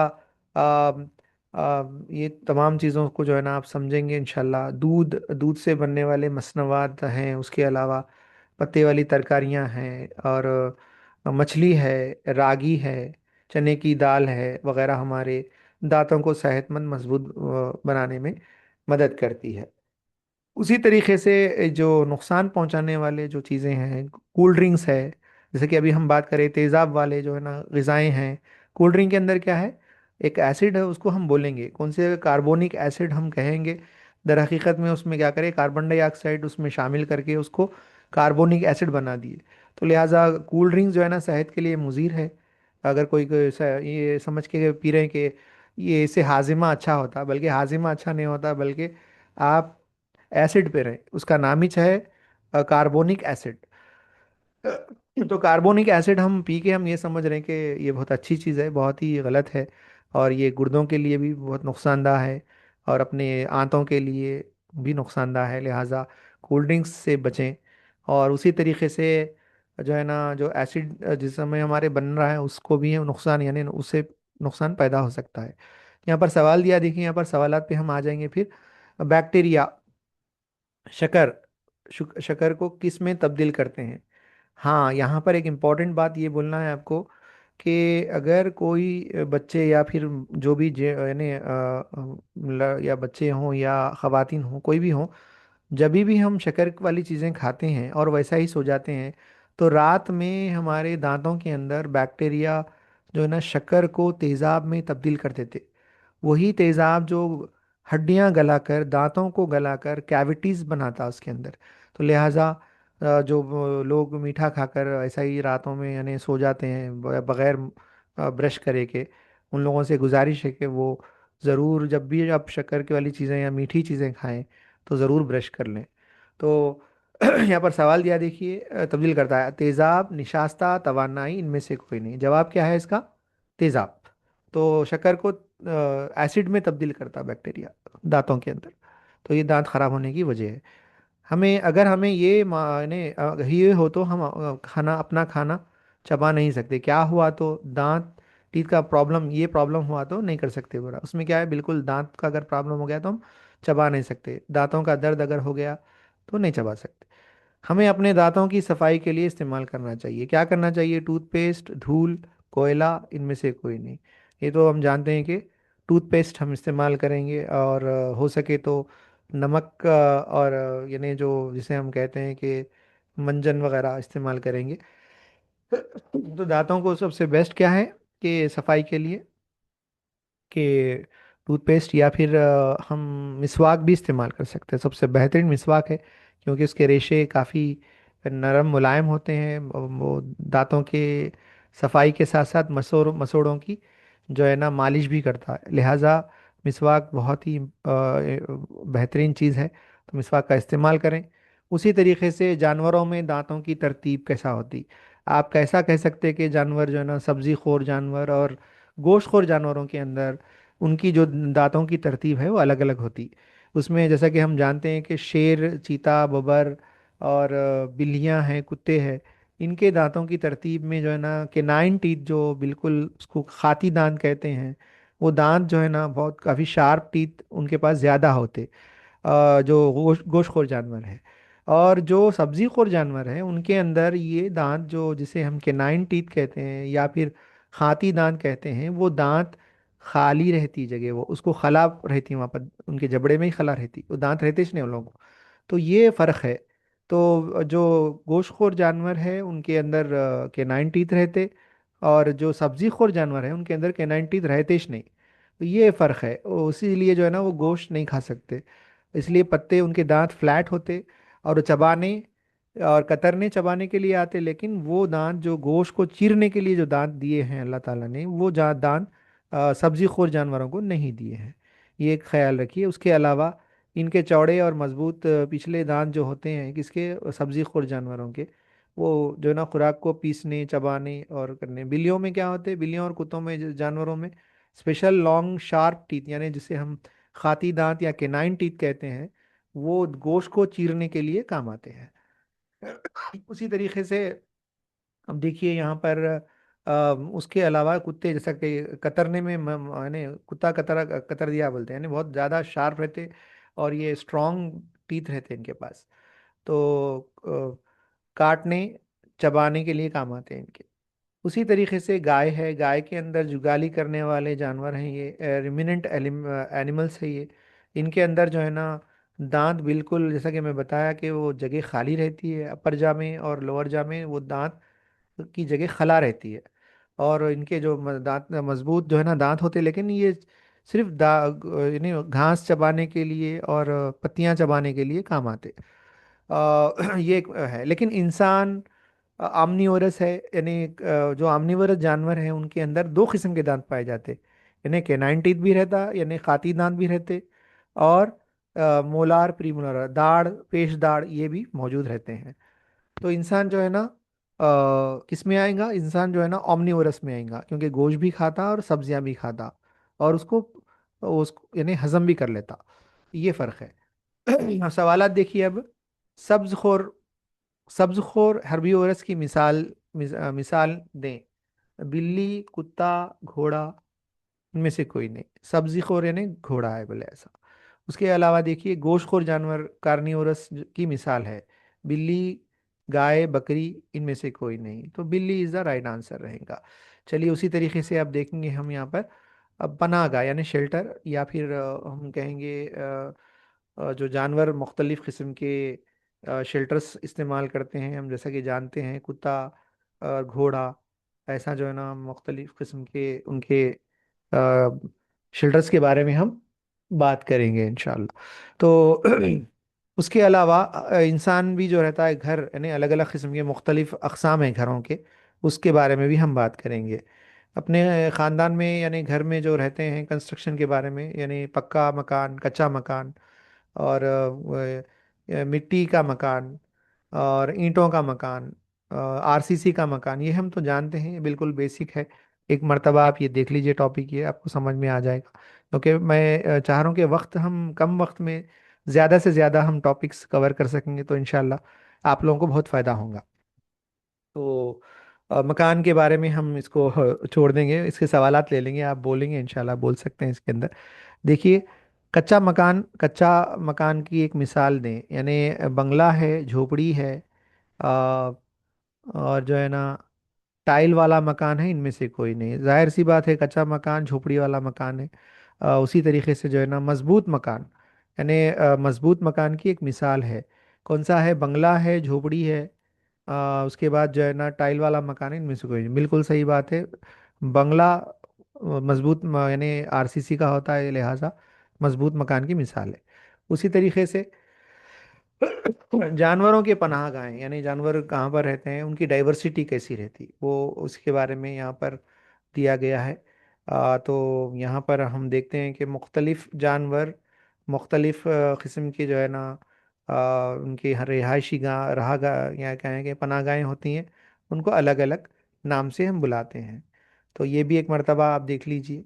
ये तमाम चीज़ों को जो है ना आप समझेंगे इंशाल्लाह। दूध, दूध से बनने वाले मसनवात हैं, उसके अलावा पत्ते वाली तरकारियां हैं, और मछली है, रागी है, चने की दाल है वगैरह हमारे दांतों को सेहतमंद मजबूत बनाने में मदद करती है। उसी तरीके से जो नुकसान पहुंचाने वाले जो चीज़ें हैं, कोल्ड ड्रिंक्स है, जैसे कि अभी हम बात करें तेज़ाब वाले जो है ना ग़िज़ाएँ हैं। कोल्ड ड्रिंक के अंदर क्या है, एक एसिड है, उसको हम बोलेंगे कौन से, कार्बोनिक एसिड हम कहेंगे। दर हकीकत में उसमें क्या करें, कार्बन डाइऑक्साइड उसमें शामिल करके उसको कार्बोनिक एसिड बना दिए। तो लिहाजा कोल्ड ड्रिंक जो है ना सेहत के लिए मुज़िर है। अगर कोई ये समझ के पी रहे हैं कि ये इससे हाजिमा अच्छा होता, बल्कि हाजिमा अच्छा नहीं होता, बल्कि आप एसिड पे रहे, उसका नाम ही है कार्बोनिक एसिड। तो कार्बोनिक एसिड हम पी के हम ये समझ रहे हैं कि ये बहुत अच्छी चीज़ है, बहुत ही गलत है। और ये गुर्दों के लिए भी बहुत नुकसानदाह है, और अपने आंतों के लिए भी नुकसानदाह है। लिहाजा कोल्ड ड्रिंक्स से बचें। और उसी तरीके से जो है ना जो एसिड जिस समय हमारे बन रहा है उसको भी नुकसान, यानी उससे नुकसान पैदा हो सकता है। यहाँ पर सवाल दिया, देखिए यहाँ पर सवालात पे हम आ जाएंगे फिर। बैक्टीरिया शकर शकर को किस में तब्दील करते हैं। हाँ, यहाँ पर एक इम्पॉर्टेंट बात ये बोलना है आपको कि अगर कोई बच्चे या फिर जो भी यानी या बच्चे हों या ख़वातीन हों, कोई भी हों, जब भी हम शक्कर वाली चीज़ें खाते हैं और वैसा ही सो जाते हैं तो रात में हमारे दांतों के अंदर बैक्टीरिया जो है ना शक्कर को तेज़ाब में तब्दील कर देते। वही तेज़ाब जो हड्डियां गलाकर, दांतों को गलाकर कैविटीज़ बनाता उसके अंदर। तो लिहाजा जो वो लोग मीठा खाकर ऐसा ही रातों में यानी सो जाते हैं बगैर ब्रश करे के, उन लोगों से गुजारिश है कि वो ज़रूर जब भी आप शक्कर की वाली चीज़ें या मीठी चीज़ें खाएं तो ज़रूर ब्रश कर लें। तो यहाँ पर सवाल दिया, देखिए तब्दील करता है तेज़ाब, निशास्ता, तवानाई, इनमें से कोई नहीं। जवाब क्या है इसका, तेज़ाब। तो शक्कर को एसिड में तब्दील करता है बैक्टीरिया दांतों के अंदर। तो ये दांत खराब होने की वजह है। हमें अगर हमें ये माने ये हो तो हम खाना, अपना खाना चबा नहीं सकते। क्या हुआ तो दांत, टीथ का प्रॉब्लम, ये प्रॉब्लम हुआ तो नहीं कर सकते पूरा। उसमें क्या है, बिल्कुल दांत का अगर प्रॉब्लम हो गया तो हम चबा नहीं सकते। दांतों का दर्द अगर हो गया तो नहीं चबा सकते। हमें अपने दांतों की सफाई के लिए इस्तेमाल करना चाहिए, क्या करना चाहिए, टूथपेस्ट, धूल, कोयला, इनमें से कोई नहीं। ये तो हम जानते हैं कि टूथपेस्ट हम इस्तेमाल करेंगे, और हो सके तो नमक और यानी जो जिसे हम कहते हैं कि मंजन वगैरह इस्तेमाल करेंगे। तो दांतों को सबसे बेस्ट क्या है कि सफाई के लिए, कि टूथपेस्ट या फिर हम मिसवाक भी इस्तेमाल कर सकते हैं। सबसे बेहतरीन मिसवाक है, क्योंकि उसके रेशे काफ़ी नरम मुलायम होते हैं, वो दांतों के सफाई के साथ साथ मसोड़ों की जो है ना मालिश भी करता है। लिहाजा मिसवाक बहुत ही बेहतरीन चीज़ है, तो मिसवाक का इस्तेमाल करें। उसी तरीके से जानवरों में दांतों की तरतीब कैसा होती, आप कैसा कह सकते हैं कि जानवर जो है ना, सब्जी खोर जानवर और गोश्त खोर जानवरों के अंदर उनकी जो दांतों की तरतीब है वो अलग अलग होती। उसमें जैसा कि हम जानते हैं कि शेर, चीता, बबर और बिल्लियां हैं, कुत्ते हैं, इनके दांतों की तरतीब में जो है ना केनाइन टीथ, जो बिल्कुल उसको खाती दांत कहते हैं, वो दांत जो है ना बहुत काफ़ी शार्प टीथ उनके पास ज़्यादा होते, जो गोश्तखोर जानवर है। और जो सब्जीखोर जानवर है उनके अंदर ये दांत जो जिसे हम केनाइन टीथ कहते हैं या फिर खाती दांत कहते हैं, वो दांत खाली रहती जगह, वो उसको खला रहती वहाँ पर, उनके जबड़े में ही खला रहती, वो दांत रहते ही नहीं उन लोगों को। तो ये फ़र्क है। तो जो गोश्तखोर जानवर है उनके अंदर केनाइन टीथ रहते, और जो सब्जीखोर जानवर है उनके अंदर केनाइन टीथ रहते ही नहीं। तो ये फ़र्क है, इसीलिए जो है ना वो गोश्त नहीं खा सकते। इसलिए पत्ते उनके दांत फ्लैट होते, और वो चबाने और कतरने चबाने के लिए आते, लेकिन वो दांत जो गोश्त को चीरने के लिए जो दांत दिए हैं अल्लाह ताला ने, वो दांत सब्जी खोर जानवरों को नहीं दिए हैं। ये एक ख्याल रखिए। उसके अलावा इनके चौड़े और मजबूत पिछले दांत जो होते हैं किसके, सब्जी खोर जानवरों के, वो जो है ना खुराक को पीसने, चबाने और करने। बिल्लियों में क्या होते हैं, बिल्लियों और कुत्तों में, जानवरों में स्पेशल लॉन्ग शार्प टीथ, यानी जिसे हम खाती दांत या केनाइन टीथ कहते हैं, वो गोश्त को चीरने के लिए काम आते हैं। उसी तरीके से अब देखिए यहाँ पर उसके अलावा कुत्ते, जैसा कि कतरने में यानी कुत्ता कतर दिया बोलते हैं, यानी बहुत ज़्यादा शार्प रहते और ये स्ट्रॉन्ग टीथ रहते हैं इनके पास, तो काटने चबाने के लिए काम आते हैं इनके। उसी तरीके से गाय है, गाय के अंदर जुगाली करने वाले जानवर हैं, ये रिमिनेंट एनिमल्स है ये। इनके अंदर जो है ना दांत बिल्कुल, जैसा कि मैं बताया कि वो जगह खाली रहती है, अपर जा में और लोअर जा में वो दांत की जगह खला रहती है। और इनके जो दांत मजबूत जो है ना दांत होते, लेकिन ये सिर्फ यानी घास चबाने के लिए और पत्तियां चबाने के लिए काम आते। ये एक है। लेकिन इंसान आमनीवरस है, यानी जो आमनीवरस जानवर हैं उनके अंदर दो किस्म के दांत पाए जाते, यानी कैनाइन टीथ भी रहता, यानी खाती दांत भी रहते, और मोलार, प्रीमोलार, दाढ़, पेश दाढ़, ये भी मौजूद रहते हैं। तो इंसान जो है ना किस में आएगा, इंसान जो है ना ओमनिवोरस में आएगा, क्योंकि गोश्त भी खाता और सब्जियां भी खाता, और उसको यानी हजम भी कर लेता। ये फर्क है। अब सवालात देखिए अब। सब्जखोर सब्जखोर हर्बीवोरस की मिसाल दें। बिल्ली, कुत्ता, घोड़ा, इनमें से कोई नहीं। सब्जीखोर यानी घोड़ा है बोले ऐसा। उसके अलावा देखिए गोश्तखोर जानवर कार्निवोरस की मिसाल है। बिल्ली, गाय, बकरी, इनमें से कोई नहीं, तो बिल्ली इज द राइट आंसर रहेगा। चलिए उसी तरीके से अब देखेंगे हम यहाँ पर, अब पनाहगाह यानी शेल्टर, या फिर हम कहेंगे जो जानवर मुख्तलिफ किस्म के शेल्टर्स इस्तेमाल करते हैं हम, जैसा कि जानते हैं कुत्ता और घोड़ा, ऐसा जो है ना मुख्तलिफ किस्म के उनके शेल्टर्स के बारे में हम बात करेंगे इंशाल्लाह। तो उसके अलावा इंसान भी जो रहता है घर, यानी अलग अलग किस्म के मुख्तलिफ अक़साम हैं घरों के, उसके बारे में भी हम बात करेंगे। अपने ख़ानदान में यानी घर में जो रहते हैं, कंस्ट्रक्शन के बारे में, यानी पक्का मकान, कच्चा मकान, और मिट्टी का मकान, और ईंटों का मकान, आरसीसी का मकान, ये हम तो जानते हैं, बिल्कुल बेसिक है। एक मर्तबा आप ये देख लीजिए टॉपिक, ये आपको समझ में आ जाएगा। क्योंकि मैं चाह रहा हूँ कि वक्त हम कम वक्त में ज़्यादा से ज़्यादा हम टॉपिक्स कवर कर सकेंगे, तो इंशाल्लाह आप लोगों को बहुत फ़ायदा होगा। तो मकान के बारे में हम इसको छोड़ देंगे, इसके सवालात ले लेंगे, आप बोलेंगे इंशाल्लाह, बोल सकते हैं इसके अंदर। देखिए, कच्चा मकान की एक मिसाल दें, यानी बंगला है, झोपड़ी है, आ, और जो है ना टाइल वाला मकान है, इनमें से कोई नहीं। जाहिर सी बात है कच्चा मकान झोपड़ी वाला मकान है। उसी तरीके से जो है ना मजबूत मकान, यानी मजबूत मकान की एक मिसाल है, कौन सा है, बंगला है, झोपड़ी है, उसके बाद जो है ना टाइल वाला मकान है, इनमें से कोई नहीं। बिल्कुल सही बात है। बंगला मजबूत यानी आरसीसी का होता है, लिहाजा मजबूत मकान की मिसाल है। उसी तरीके से जानवरों के पनाह गाह यानी जानवर कहाँ पर रहते हैं, उनकी डाइवर्सिटी कैसी रहती, वो उसके बारे में यहाँ पर दिया गया है। तो यहाँ पर हम देखते हैं कि मुख्तलिफ जानवर, मुख्तलिफ किस्म के जो है ना उनकी रिहायशी गाह, रहा गाह या कहें कि पनाह गाहें होती हैं, उनको अलग अलग नाम से हम बुलाते हैं। तो ये भी एक मर्तबा आप देख लीजिए।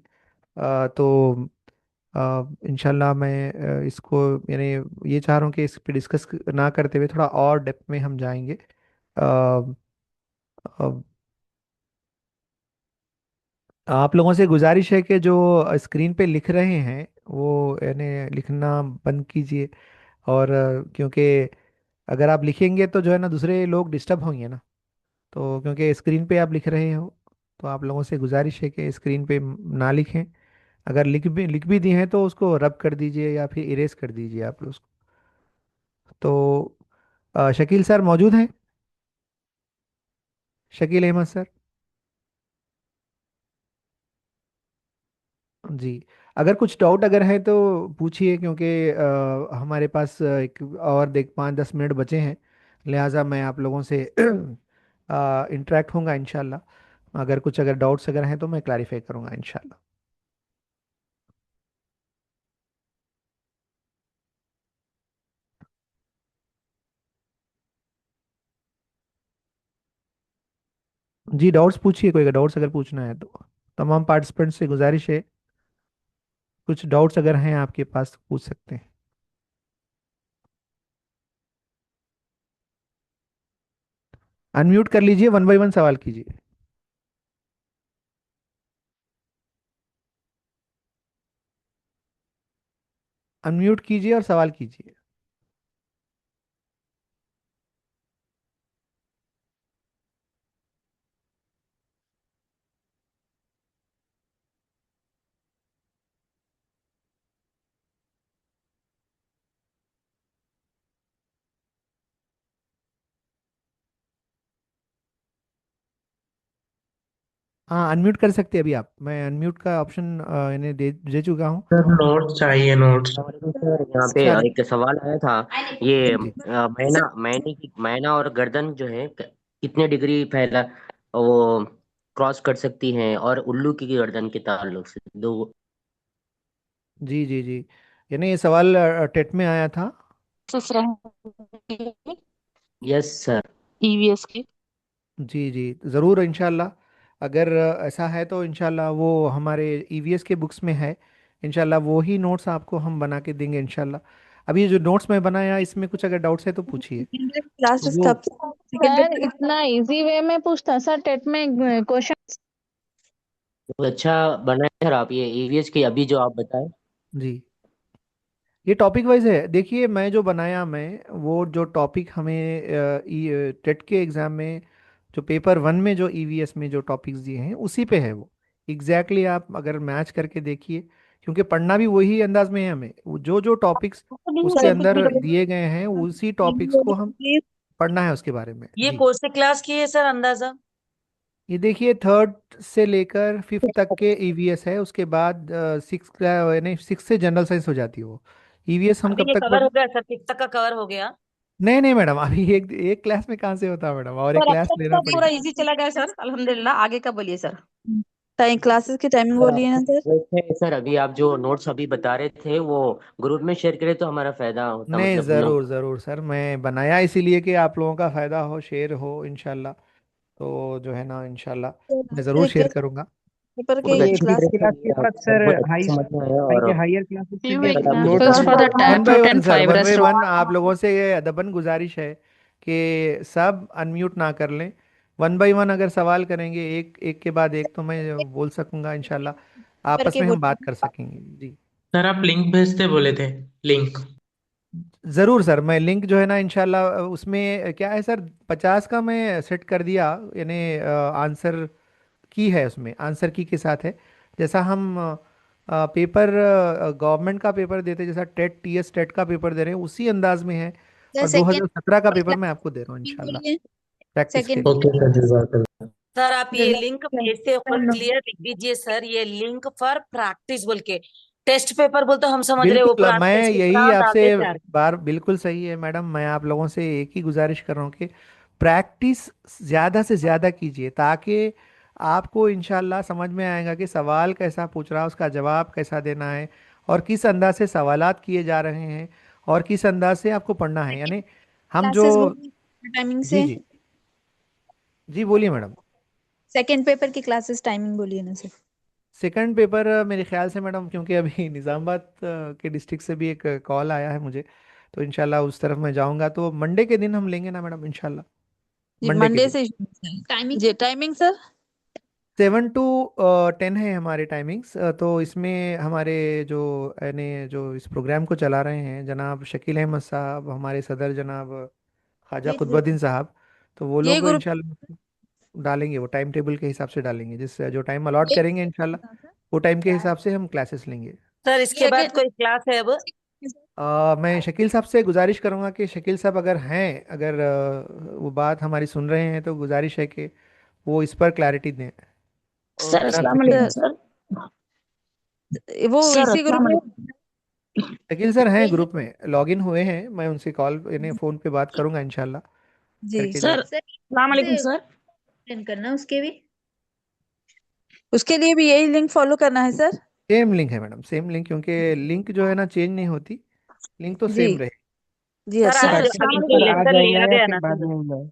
तो इंशाल्लाह मैं इसको यानी ये चाह रहा हूँ कि इस पे डिस्कस ना करते हुए थोड़ा और डेप्थ में हम जाएंगे। अ, अ, आप लोगों से गुजारिश है कि जो स्क्रीन पे लिख रहे हैं वो यानी लिखना बंद कीजिए। और क्योंकि अगर आप लिखेंगे तो जो है ना दूसरे लोग डिस्टर्ब होंगे ना, तो क्योंकि स्क्रीन पे आप लिख रहे हो, तो आप लोगों से गुजारिश है कि स्क्रीन पे ना लिखें। अगर लिख भी दिए हैं तो उसको रब कर दीजिए या फिर इरेज कर दीजिए आप उसको। तो शकील सर मौजूद हैं? शकील अहमद सर। जी। अगर कुछ डाउट अगर है तो पूछिए, क्योंकि हमारे पास एक और देख 5-10 मिनट बचे हैं, लिहाजा मैं आप लोगों से इंटरेक्ट होऊंगा इंशाल्लाह। अगर कुछ अगर डाउट्स अगर हैं तो मैं क्लैरिफाई करूंगा इंशाल्लाह। जी डाउट्स पूछिए, कोई अगर डाउट्स अगर पूछना है तो। तमाम पार्टिसिपेंट्स से गुजारिश है, कुछ डाउट्स अगर हैं आपके पास तो पूछ सकते हैं। अनम्यूट कर लीजिए, 1 बाय 1 सवाल कीजिए। अनम्यूट कीजिए और सवाल कीजिए। हाँ अनम्यूट कर सकते हैं अभी आप, मैं अनम्यूट का ऑप्शन इन्हें दे दे चुका हूँ। सर नोट्स चाहिए नोट्स। सर यहाँ पे सर। एक सवाल आया था। ये जी। मैना और गर्दन जो है कितने डिग्री फैला वो क्रॉस कर सकती हैं, और उल्लू की गर्दन के ताल्लुक से दो। जी जी जी। यानी ये सवाल टेट में आया था। Yes sir. ईवीएस के। जी जी ज़रूर इंशाल्लाह। अगर ऐसा है तो इंशाल्लाह वो हमारे ईवीएस के बुक्स में है। इंशाल्लाह वो ही नोट्स आपको हम बना के देंगे इंशाल्लाह। अभी ये जो नोट्स मैं बनाया इसमें कुछ अगर डाउट्स है तो पूछिए। क्लासेस वो कब सर इतना इजी वे में पूछता सर टेट में क्वेश्चन। तो अच्छा बनाए सर आप ये ईवीएस की अभी जो आप बताए। जी ये टॉपिक वाइज है। देखिए मैं जो बनाया, मैं वो जो टॉपिक हमें टेट के एग्ज़ाम में जो पेपर 1 में जो ईवीएस में जो टॉपिक्स दिए हैं उसी पे है वो। एग्जैक्टली आप अगर मैच करके देखिए, क्योंकि पढ़ना भी वही अंदाज में है हमें, वो जो जो टॉपिक्स उसके अंदर दिए गए हैं उसी टॉपिक्स को हम पढ़ना है उसके बारे में। ये जी। कौन से क्लास की है सर अंदाजा? ये देखिए 3rd से लेकर 5th तक के ईवीएस है, उसके बाद 6 यानी 6 से जनरल साइंस हो जाती है वो। ईवीएस हम अभी कब ये तक कवर पढ़। हो गया सर, 6 तक का कवर हो गया। नहीं नहीं मैडम, अभी एक एक क्लास में कहाँ से होता है मैडम, और एक सर अब क्लास तक लेना तो पूरा पड़ेगा। इजी चला गया सर, अल्हम्दुलिल्लाह। आगे का बोलिए सर। टाइम क्लासेस की टाइमिंग सर बोलिए आपकी ना सर। रिक्वेस्ट है सर, अभी आप जो नोट्स अभी बता रहे थे वो ग्रुप में शेयर करें तो हमारा फायदा होता, नहीं मतलब हम ज़रूर लोग। ज़रूर सर, मैं बनाया इसीलिए कि आप लोगों का फ़ायदा हो, शेयर हो इंशाल्लाह। तो जो है ना इंशाल्लाह मैं ज़रूर शेयर रिक्वेस्ट करूँगा। पेपर के बहुत ये अच्छी टेट क्लास तरह क्लास से के बाद सर सर बहुत हाई अच्छा समझ में आया। हाई और के हायर क्लासेस के few भी कल आप नोट्स examples बताए for हैं। the one TAT by one 10 sir, one by fibrous one rod. आप लोगों से ये अदबन गुजारिश है कि सब अनम्यूट ना कर लें। 1 बाय 1 अगर सवाल करेंगे एक एक के बाद एक तो मैं बोल सकूंगा इंशाल्लाह, पेपर आपस के में हम बात बोलिए। कर सकेंगे। जी सर आप लिंक भेजते बोले थे, लिंक। ज़रूर सर, मैं लिंक जो है ना इंशाल्लाह उसमें क्या है सर, 50 का मैं सेट कर दिया, यानी आंसर की है उसमें, आंसर की के साथ है। जैसा हम पेपर गवर्नमेंट का पेपर देते हैं, जैसा टेट टीएस टेट का पेपर दे रहे हैं उसी अंदाज में है। सर और सेकंड 2017 का पेपर मैं आपको दे रहा हूँ क्लास इंशाल्लाह बोलिए। प्रैक्टिस के सेकंड लिए। Okay sir जजाकल्लाह। सर आप ये लिंक भेजते वक्त क्लियर लिख दीजिए सर, ये लिंक फॉर प्रैक्टिस बोल के। टेस्ट पेपर बोलते हम समझ रहे हैं, वो बिल्कुल, पुराना मैं टेस्ट यही पेपर आपसे डालते थे यार। बार बिल्कुल सही है मैडम, मैं आप लोगों से एक ही गुजारिश कर रहा हूँ कि प्रैक्टिस ज़्यादा से ज़्यादा कीजिए, ताकि आपको इंशाल्लाह समझ में आएगा कि सवाल कैसा पूछ रहा है, उसका जवाब कैसा देना है, और किस अंदाज से सवालात किए जा रहे हैं, और किस अंदाज से आपको पढ़ना है। यानी हम जो, क्लासेस बोलिए टाइमिंग जी से। जी जी बोलिए मैडम। सेकेंड पेपर की क्लासेस टाइमिंग बोलिए ना सर। सेकंड पेपर मेरे ख्याल से मैडम, क्योंकि अभी निज़ामाबाद के डिस्ट्रिक्ट से भी एक कॉल आया है मुझे, तो इंशाल्लाह उस तरफ मैं जाऊंगा, तो मंडे के दिन हम लेंगे ना मैडम इंशाल्लाह। जी मंडे के मंडे दिन से टाइमिंग, जी टाइमिंग सर। 7 to 10 है हमारे टाइमिंग्स। तो इसमें हमारे जो यानी जो इस प्रोग्राम को चला रहे हैं जनाब शकील अहमद साहब, हमारे सदर जनाब ख्वाजा वेट वेट, कुतुबुद्दीन साहब, तो वो ये लोग ग्रुप इंशाल्लाह डालेंगे, वो टाइम टेबल के हिसाब से डालेंगे, जिस जो टाइम अलॉट करेंगे इंशाल्लाह वो टाइम के हिसाब से हम क्लासेस लेंगे। सर इसके बाद कोई क्लास है अब? मैं शकील साहब से गुजारिश करूंगा कि शकील साहब अगर हैं, अगर वो बात हमारी सुन रहे हैं, तो गुजारिश है कि वो इस पर क्लैरिटी दें। सर जनाब अस्सलाम शकील वालेकुम साहब, सर। वो सर इसी अस्सलाम ग्रुप में। वालेकुम। शकील सर हैं ग्रुप में, लॉग इन हुए हैं, मैं उनसे कॉल यानी फ़ोन पे बात करूंगा इंशाल्लाह जी करके सर जो। सर, अस्सलाम वालेकुम से सर। अटेंड करना उसके भी, उसके लिए भी यही लिंक फॉलो करना है सर। सेम लिंक है मैडम, सेम लिंक, क्योंकि लिंक जो है ना चेंज नहीं होती, लिंक तो जी सेम रहे। जी सर अच्छा आज सर जो अच्छा। अस्सलाम अभी जो वालेकुम सर। लेक्चर लिया गया ना बाद सर, में होगा?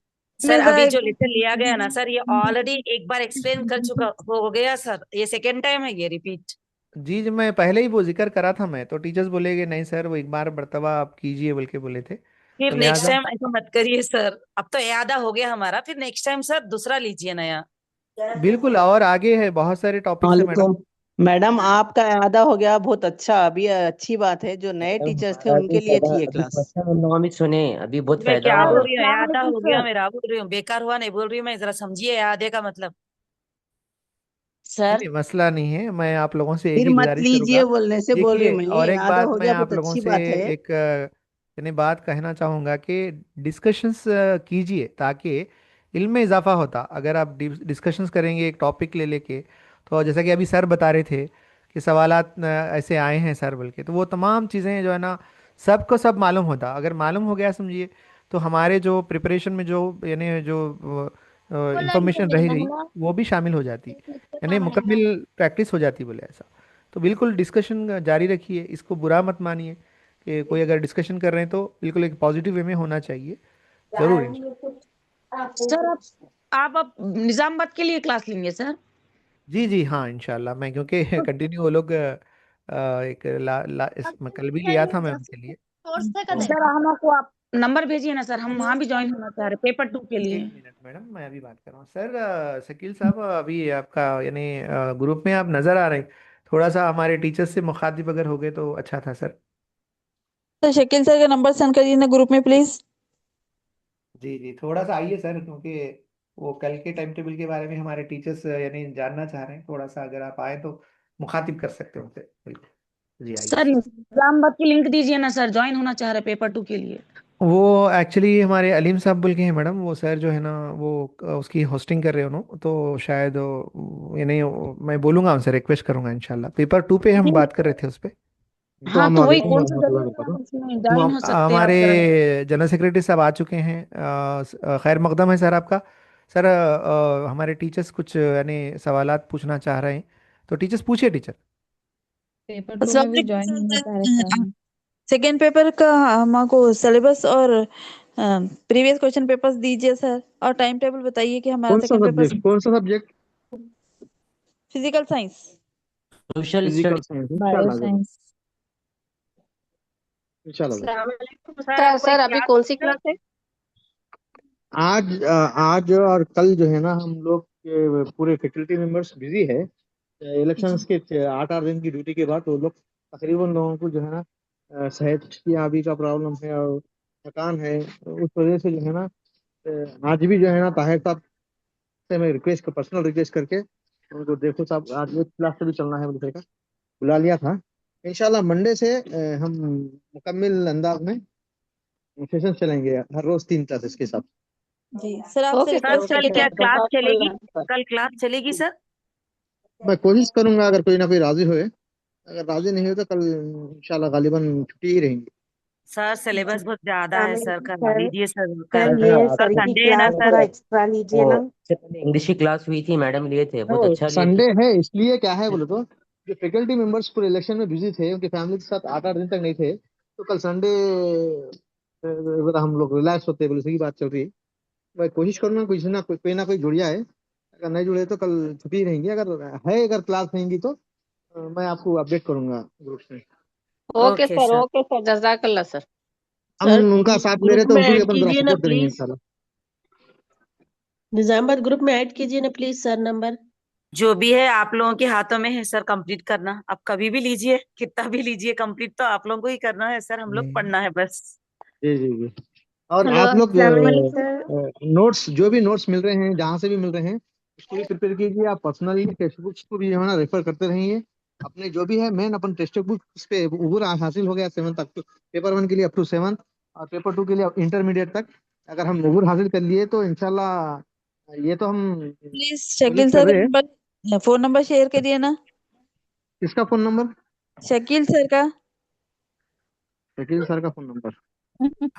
सर मिल रहा अभी है। जो लेक्चर लिया गया ना सर, ये ऑलरेडी एक बार एक्सप्लेन कर चुका हो गया सर, ये सेकेंड टाइम है ये रिपीट। जी जी, मैं पहले ही वो जिक्र करा था मैं, तो टीचर्स बोले कि नहीं सर वो एक बार मर्तबा आप कीजिए बोल के बोले थे, फिर तो नेक्स्ट लिहाजा टाइम ऐसा मत करिए सर, अब तो यादा हो गया हमारा, फिर नेक्स्ट टाइम सर दूसरा लीजिए नया। बिल्कुल, और आगे है बहुत सारे टॉपिक्स है मैडम। वालेकुम। मैडम आपका आदा हो गया, बहुत अच्छा। अभी अच्छी बात है, जो नए मैडम टीचर्स थे हमारा भी उनके लिए फायदा, थी ये अभी क्लास। क्वेश्चन उन लोगों में सुने, अभी बहुत मैं फायदा क्या हुआ। बोल सर रही हूँ, अस्सलाम यादा वालेकुम हो गया सर। मेरा, बोल रही हूँ बेकार हुआ नहीं बोल रही हूँ मैं, जरा समझिए यादे का मतलब। नहीं सर नहीं, मसला नहीं है, मैं आप लोगों से एक फिर ही मत गुजारिश करूंगा। लीजिए, बोलने से बोल रही देखिए, हूँ मैं, और ये एक आदा बात हो मैं गया, आप बहुत लोगों अच्छी से बात है। एक यानी बात कहना चाहूँगा कि डिस्कशंस कीजिए, ताकि इल्म में इजाफा होता। अगर आप डिस्कशंस करेंगे एक टॉपिक ले लेके, तो जैसा कि अभी सर बता रहे थे कि सवालात ऐसे आए हैं सर बोल के, तो वो तमाम चीज़ें जो है ना सबको सब मालूम होता। अगर मालूम हो गया समझिए, तो हमारे जो प्रिपरेशन में जो यानी जो इंफॉर्मेशन रह गई वो भी शामिल हो जाती, यानी मुकम्मल प्रैक्टिस हो जाती बोले ऐसा। तो बिल्कुल डिस्कशन जारी रखिए, इसको बुरा मत मानिए कि कोई अगर डिस्कशन कर रहे हैं तो बिल्कुल एक पॉजिटिव वे में होना चाहिए, ज़रूर इंशाल्लाह। सर आप अब निजामाबाद के लिए क्लास लेंगे सर? जी जी हाँ इंशाल्लाह, मैं क्योंकि कंटिन्यू वो लोग एक मैं कल भी लिया था मैं उनके लिए, तो सर हम आपको आप नंबर भेजिए ना सर, हम वहाँ भी ज्वाइन होना चाह रहे पेपर 2 के लिए। 1 मिनट मैडम, मैं अभी बात कर रहा हूँ सर। शकील साहब, अभी आपका यानी ग्रुप में आप नज़र आ रहे हैं, थोड़ा सा हमारे टीचर्स से मुखातिब अगर हो गए तो अच्छा था सर। तो शकील सर का नंबर सेंड करिए ना ग्रुप में प्लीज। जी जी, थोड़ा सा आइए सर, क्योंकि वो कल के टाइम टेबल के बारे में हमारे टीचर्स यानी जानना चाह रहे हैं, थोड़ा सा अगर आप आए तो मुखातिब कर सकते हो उनसे, बिल्कुल जी आइए। सर निजामाबाद की लिंक दीजिए ना सर, ज्वाइन होना चाह रहे पेपर 2 के लिए। वो एक्चुअली हमारे अलीम साहब बोल के हैं मैडम, वो सर जो है ना वो उसकी होस्टिंग कर रहे हो ना, तो शायद यानी मैं बोलूँगा उनसे, रिक्वेस्ट करूंगा इंशाल्लाह। पेपर 2 पे हम बात कर रहे थे उस पे। हाँ तो वही वालेकुम कौन सा रहमतुल्लाहि जरिए से हम वबरकातुहू। उसमें तो ज्वाइन हो सकते हैं, आप जरा हमारे जनरल सेक्रेटरी साहब आ चुके हैं। खैर मकदम है सर आपका। सर हमारे टीचर्स कुछ यानी सवालात पूछना चाह रहे हैं, तो टीचर्स पूछिए टीचर। पेपर 2 में भी अस्सलाम ज्वाइन होना चाह रहे वालेकुम सर। सर। सेकेंड पेपर का हमको सिलेबस और प्रीवियस क्वेश्चन पेपर्स दीजिए सर, और टाइम टेबल बताइए कि हमारा सेकेंड पेपर कौन सा subject? Physical science. Social physical study. Science, bio इंशाल्लाह जरूर, साइंस। इंशाल्लाह जरूर। अस्सलाम वालेकुम सर, सर आपको सर एक अभी क्लास कौन सी है क्लास सर? है? आज और कल जो है ना हम लोग के पूरे फैकल्टी मेंबर्स बिजी है। इलेक्शंस के 8 8 दिन की ड्यूटी के बाद वो लोग तकरीबन लोगों को जो है ना सेहत की आदि का प्रॉब्लम है और थकान है, तो उस वजह से जो है ना आज भी जो है ना ताहिर साहब से मैं रिक्वेस्ट पर्सनल रिक्वेस्ट करके उनको, देखो साहब आज एक क्लास से भी चलना है मुझे का बुला लिया था। इंशाल्लाह मंडे से हम मुकम्मल अंदाज में सेशन चलेंगे, हर रोज 3 क्लासेस के साथ। जी सर, आपसे ओके सर सर, रिक्वेस्ट है कल कि क्या सेकेंड क्लास चलेगी? सर। कल क्लास चलेगी सर? मैं कोशिश करूंगा अगर कोई ना कोई राजी होए अगर राजी नहीं हो तो कल इंशाल्लाह गालिबन छुट्टी ही रहेंगी। सर सिलेबस बहुत ज्यादा है सर, करवा सर लीजिए सर, सर कर ये कल सर की संडे है ना क्लास सर। थोड़ा एक्स्ट्रा लीजिए वो ना। इससे पहले इंग्लिश की क्लास हुई थी, मैडम लिए थे, बहुत तो अच्छा लिए थे। संडे है इसलिए क्या है बोले तो जो फैकल्टी मेंबर्स पूरे इलेक्शन में बिजी थे, उनकी फैमिली के साथ 8 8 दिन तक नहीं थे, तो कल संडे हम लोग रिलैक्स होते बोले, सही बात चल रही है। भाई कोशिश करना कोई ना कोई जुड़ जाए। अगर नहीं जुड़े तो कल छुट्टी रहेंगी। अगर क्लास रहेंगी तो मैं आपको अपडेट करूंगा ग्रुप में। Okay sir. ओके सर, जजाकल्ला सर। हम सर उनका साथ ले रहे ग्रुप तो में उनको भी ऐड अपन पूरा कीजिए ना सपोर्ट करेंगे प्लीज, इंशाल्लाह। निजामाबाद ग्रुप में ऐड कीजिए ना प्लीज सर नंबर। जो भी है आप लोगों के हाथों में है सर, कंप्लीट करना। आप कभी भी लीजिए, कितना भी लीजिए, कंप्लीट तो आप लोगों को ही करना है सर, हम लोग नहीं, पढ़ना है बस। जी जी जी। और हेलो, आप लोग अस्सलाम वालेकुम सर। नोट्स, जो भी नोट्स मिल रहे हैं जहाँ से भी मिल रहे हैं, उसको भी प्रिपेयर कीजिए। आप पर्सनली टेक्स्ट बुक्स को भी जो है ना रेफर करते रहिए। अपने जो भी है मेन अपन टेक्स्ट बुक पे उबूर हासिल हो गया 7 तक, तो पेपर 1 के लिए अप टू 7 और पेपर 2 के लिए इंटरमीडिएट तक अगर हम उबूर हासिल कर लिए तो इंशाल्लाह ये तो हम प्लीज उम्मीद शकील कर सर का रहे हैं। नंबर, फोन नंबर शेयर करिए ना। किसका फोन नंबर? शकील सर का। शकील सर का फोन नंबर?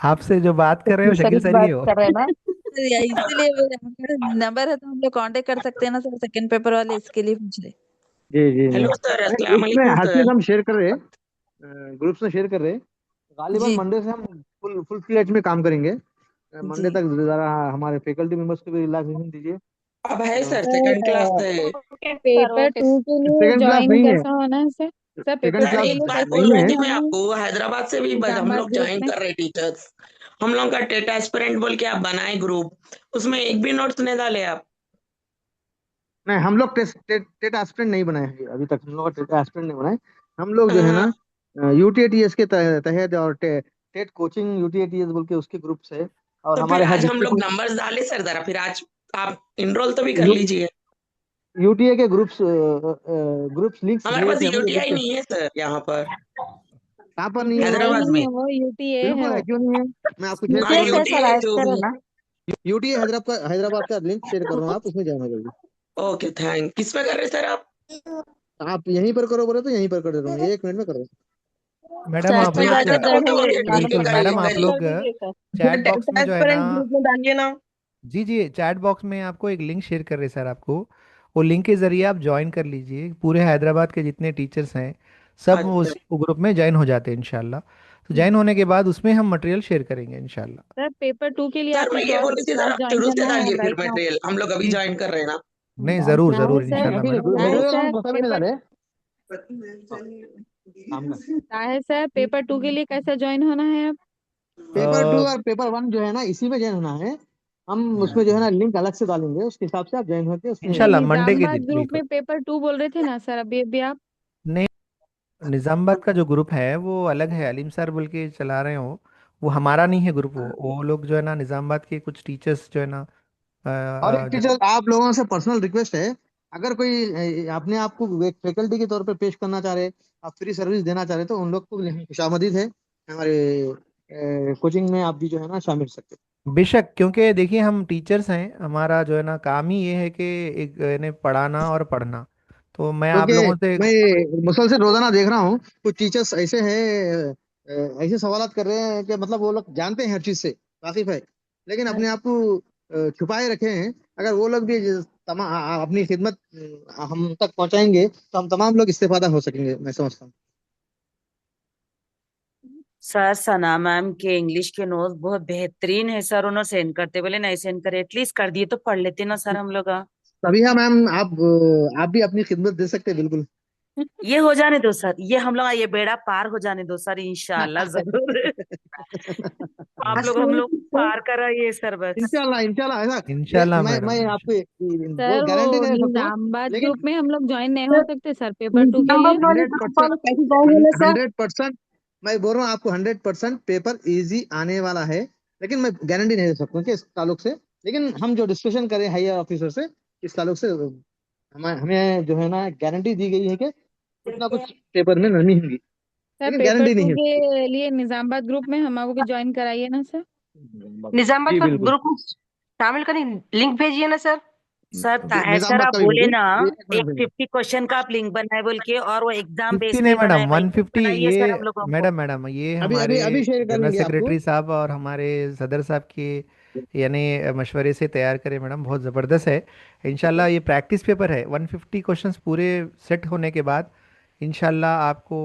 आपसे जो बात कर रहे हो शकील सर सर ही बात हो। कर रहे हैं ना। इसीलिए नंबर है तो हम लोग कांटेक्ट कर सकते हैं ना सर, सेकंड पेपर वाले, इसके लिए पूछ रहे। जी जी जी। हेलो सर, अस्सलाम ग्रुप्स में वालेकुम हर चीज सर। हम शेयर कर रहे हैं, ग्रुप्स में शेयर कर रहे हैं। गालिबन जी मंडे से हम फुल फुल फ्लेज में काम करेंगे। जी। मंडे तक जरा हमारे फैकल्टी मेंबर्स को भी रिलैक्सेशन दीजिए। अब है और सर, सेकंड क्लास है। पेपर टू के लिए सेकंड क्लास ज्वाइन नहीं है, कैसा होना है sir? Sir paper second to sir class के एक लिए बात कैसे नहीं बोल रही है। ज्वाइन थी मैं होना है आपको, हैदराबाद से भी बस हम निजामाबाद लोग ग्रुप ज्वाइन में? कर रहे टीचर्स। हम लोग का टेट एस्पिरेंट बोल के आप बनाए ग्रुप, उसमें एक भी नोट्स नहीं डाले आप। नहीं, हम लोग टेस्ट टेट टेट एस्पिरेंट नहीं बनाए हैं अभी तक। हम लोग टेट एस्पिरेंट नहीं बनाए। हम लोग जो है हाँ, ना यूटीएटीएस के तहत और टेट कोचिंग यूटीएटीएस बोल के उसके ग्रुप से, और तो फिर हमारे हर आज हम डिस्ट्रिक्ट लोग में नंबर्स डाले सर, जरा फिर आज आप इनरोल तो भी कर लीजिए। यूटीए के ग्रुप्स लिंक्स हमारे भेजे पास थे हम लोग यूटीआई नहीं है सर यहाँ पर, कहाँ पर नहीं है? यूटीआई हैदराबाद नहीं में। है वो, यूटीए है बिल्कुल है, वो। क्यों नहीं है? मैं आपको शेयर हाँ, कर रहा हूँ लिंक। यूटीआई जो भी। यूटीए हैदराबाद का लिंक शेयर कर रहा हूँ, आप उसमें ज्वाइन हो जाइए। Okay, thank. किस पे कर रहे सर आप? आप यहीं पर करो बोले तो यहीं पर कर दे रहा हूँ, 1 मिनट में कर रहा मैडम चैट आप में मैं आज जाकर आता हूँ तो मुझे लिख के बिल्कुल कर मैडम, आप लीजिए। लोग चैट बॉक्स में जो है ना, जी जी, चैट बॉक्स में आपको एक लिंक शेयर कर रहे हैं सर आपको। वो लिंक के जरिए आप ज्वाइन कर लीजिए। पूरे हैदराबाद के जितने टीचर्स हैं सब अच्छा उस ग्रुप में ज्वाइन हो जाते हैं इंशाल्लाह। तो ज्वाइन होने के बाद उसमें हम मटेरियल शेयर करेंगे इंशाल्लाह। सर पेपर टू के लिए सर, आपको मैं ये बोल रही थी सर, क्लास आप ज्वाइन शुरू से करना है डालिए फिर राइट नाउ? मटेरियल, हम लोग अभी जी ज्वाइन कर रहे हैं ना। नहीं, ज़रूर क्या है ज़रूर सर? इंशाल्लाह मैडम। क्या है मटेरियल सर हम गुस्सा में नहीं पेपर? डाले। काम का क्या है सर पेपर टू के लिए कैसे ज्वाइन होना है अब? पेपर 2 अ, और पेपर 1 जो है ना इसी में ज्वाइन होना है। हम उसमें जो है हम्म, ना लिंक अलग से डालेंगे, उसके हिसाब से आप ज्वाइन होकर उसमें सर इंशाल्लाह मंडे के निजामाबाद दिन ग्रुप बिल्कुल। में पेपर टू बोल रहे थे ना सर अभी अभी आप? नहीं, निज़ामाबाद का जो ग्रुप है वो अलग है, अलीम सर बोल के चला रहे हो। वो हमारा नहीं है ग्रुप। वो लोग जो है ना निज़ामाबाद के कुछ टीचर्स जो है ना, और एक जो टीचर आप लोगों से पर्सनल रिक्वेस्ट है, अगर कोई अपने आप को फैकल्टी के तौर पे पेश करना चाह रहे, आप फ्री सर्विस देना चाह रहे, तो उन लोग को भी खुशामदीद है हमारे कोचिंग में। आप भी जो है ना शामिल हो सकते बेशक, क्योंकि देखिए हम टीचर्स हैं, हमारा जो है ना काम ही ये है कि एक यानी पढ़ाना और पढ़ना। तो मैं हो। आप क्योंकि लोगों से मैं मुसलसल रोजाना देख रहा हूँ कुछ टीचर्स ऐसे हैं, ऐसे सवालात कर रहे हैं कि मतलब वो लोग जानते हैं हर चीज से, वाकिफ है, लेकिन अपने आप को छुपाए रखे हैं। अगर वो लोग भी तमाम अपनी खिदमत हम तक पहुंचाएंगे तो हम तमाम लोग इस्तेफादा हो सकेंगे, मैं समझता हूँ। सर सना मैम के इंग्लिश के नोट्स बहुत बेहतरीन है सर, उन्होंने सेंड करते बोले नहीं सेंड करे, एटलीस्ट कर दिए तो पढ़ लेते ना सर हम लोग। तभी मैम आप भी अपनी खिदमत दे सकते हैं, बिल्कुल। ये हो जाने दो सर, ये हम लोग ये बेड़ा पार हो जाने दो सर, इंशाल्लाह जरूर। आप लोग हम लोग पार कराइए सर बस। इंशाल्लाह इंशाल्लाह ऐसा। इंशाल्लाह मैं मैडम आपको सर वो गारंटी नहीं दे सकता हूँ, निजामाबाद लेकिन ग्रुप में हम लोग ज्वाइन नहीं हो सकते सर पेपर टू के लिए? 100%, मैं बोल रहा हूँ आपको 100% पेपर इजी आने वाला है। लेकिन मैं गारंटी नहीं दे सकता हूँ कि इस ताल्लुक से। लेकिन हम जो डिस्कशन करें हायर ऑफिसर से, इस ताल्लुक से हमें हमें जो है ना गारंटी दी गई है कि कुछ ना कुछ पेपर में नरमी होगी, सर लेकिन पेपर गारंटी टू नहीं है उसकी। के लिए निजामाबाद ग्रुप में हम को ज्वाइन कराइए ना सर। निजामाबाद जी का बिल्कुल। ग्रुप में शामिल करें, लिंक भेजिए ना sir. Sir Tahir sir Nizamabad आप का भी बोले भेजिए, ना ये एक एक मिनट भेजिए। 50 क्वेश्चन का आप लिंक बनाए बोल के, और वो एग्जाम बेस 50 नहीं पे बनाए मैडम, भाई, 150 बनाइए ये। सर हम लोगों को। मैडम ये अभी हमारे अभी अभी शेयर कर जनरल देंगे आपको। सेक्रेटरी साहब और हमारे सदर साहब के यानी मशवरे से तैयार करें मैडम, बहुत ज़बरदस्त है। इंशाल्लाह ये प्रैक्टिस पेपर है, 150 क्वेश्चंस पूरे सेट होने के बाद इंशाल्लाह आपको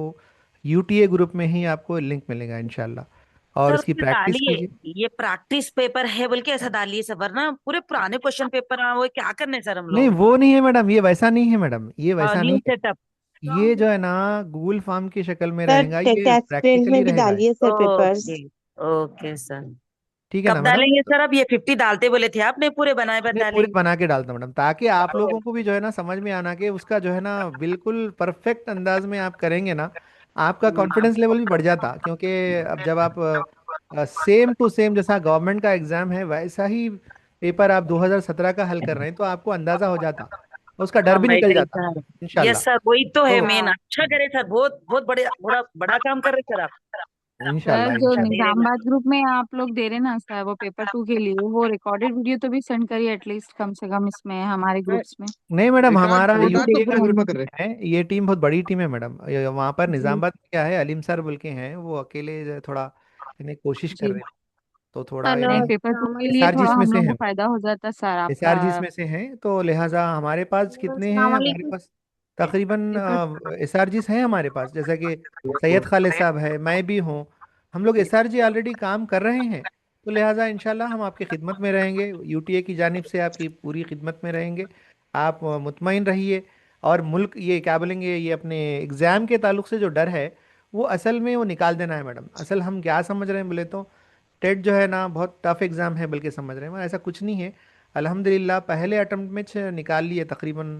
यूटीए ग्रुप में ही आपको लिंक मिलेगा इंशाल्लाह, और सर इसकी उसमें प्रैक्टिस डालिए, कीजिए। ये प्रैक्टिस पेपर है बोल के ऐसा डालिए सब, वरना पूरे पुराने क्वेश्चन पेपर वो क्या करने सर हम नहीं लोग। वो नहीं है मैडम, ये वैसा नहीं है मैडम, ये वैसा न्यू नहीं है। सेटअप। ये जो है ना गूगल फॉर्म की शक्ल में सर रहेगा, टेट ये एस्पिरेंट प्रैक्टिकली में भी रहेगा ये। डालिए sir papers. Okay okay sir. ठीक है कब ना मैडम? डालेंगे सर? अब ये 50 डालते बोले थे आपने, पूरे बनाए बाद नहीं पूरे डालेंगे। बना के डालता हूँ मैडम, ताकि आप लोगों को भी जो है ना समझ में आना कि उसका जो है ना बिल्कुल परफेक्ट अंदाज में आप करेंगे ना, आपका कॉन्फिडेंस लेवल भी बढ़ जाता। क्योंकि अब जब आप सेम टू सेम जैसा गवर्नमेंट का एग्जाम है वैसा ही पेपर आप 2017 का हल कर रहे हैं, तो आपको अंदाजा हो जाता, उसका डर हाँ भी भाई निकल सही जाता सर। इंशाल्लाह। यस सर, वही तो है तो मेन। अच्छा करे सर, बहुत बहुत बड़े बड़ा बड़ा काम कर रहे सर आप। सर इंशाल्लाह जो इंशाल्लाह। Very good. निजामाबाद ग्रुप में आप लोग दे रहे ना सर वो पेपर 2 के लिए, वो रिकॉर्डेड वीडियो तो भी सेंड करिए एटलीस्ट, कम से कम इसमें हमारे ग्रुप्स में। नहीं मैडम, रिकॉर्ड हमारा रिकॉर्ड तो यूटीए का पूरे जो ग्रुप में कर टीम रहे है, ये टीम बहुत बड़ी टीम है मैडम। वहाँ पर जी निजामाबाद में क्या है, अलीम सर बोल के हैं, वो अकेले जो है थोड़ा इन्हें कोशिश कर जी। रहे हैं, तो थोड़ा नहीं, यानी पेपर 2 के लिए थोड़ा एसआरजीस में हम से लोग को हैं, फायदा हो जाता सर आपका। एसआरजीस में से हैं, तो लिहाजा हमारे पास कितने हैं, हमारे अस्सलामुअलैकुम। पास पेपर तकरीबन एसआरजीस हैं हमारे पास, जैसा कि सैयद खालिद साहब है, मैं भी हूँ, हम लोग एसआरजी ऑलरेडी काम कर रहे हैं। तो लिहाजा इंशाल्लाह हम आपकी खिदमत में रहेंगे, यूटीए की जानिब से आपकी पूरी खिदमत में रहेंगे। आप मुतमईन रहिए। और मुल्क ये क्या बोलेंगे, ये अपने एग्ज़ाम के ताल्लुक से जो डर है वो असल में वो निकाल देना है मैडम। असल हम क्या समझ रहे हैं बोले तो टेट जो है ना बहुत टफ एग्ज़ाम है बल्कि समझ रहे हैं, मगर ऐसा कुछ नहीं है। अल्हम्दुलिल्लाह पहले अटेम्प्ट में निकाल लिए तकरीबन।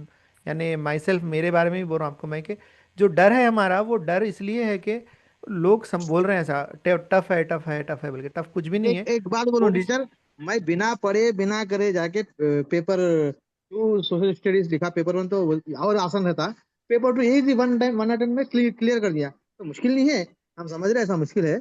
यानी माई सेल्फ, मेरे बारे में भी बोल रहा हूँ आपको मैं, कि जो डर है हमारा वो डर इसलिए है कि लोग सब बोल रहे हैं ऐसा टफ है टफ है टफ है, बल्कि टफ कुछ भी नहीं है। एक बात बोलूं वो टीचर, मैं बिना पढ़े बिना करे जाके पेपर 2 सोशल स्टडीज लिखा, पेपर 1 तो और आसान रहता, paper 2 easy one time one attempt में क्लियर कर दिया, तो मुश्किल नहीं है। हम समझ रहे हैं ऐसा मुश्किल है।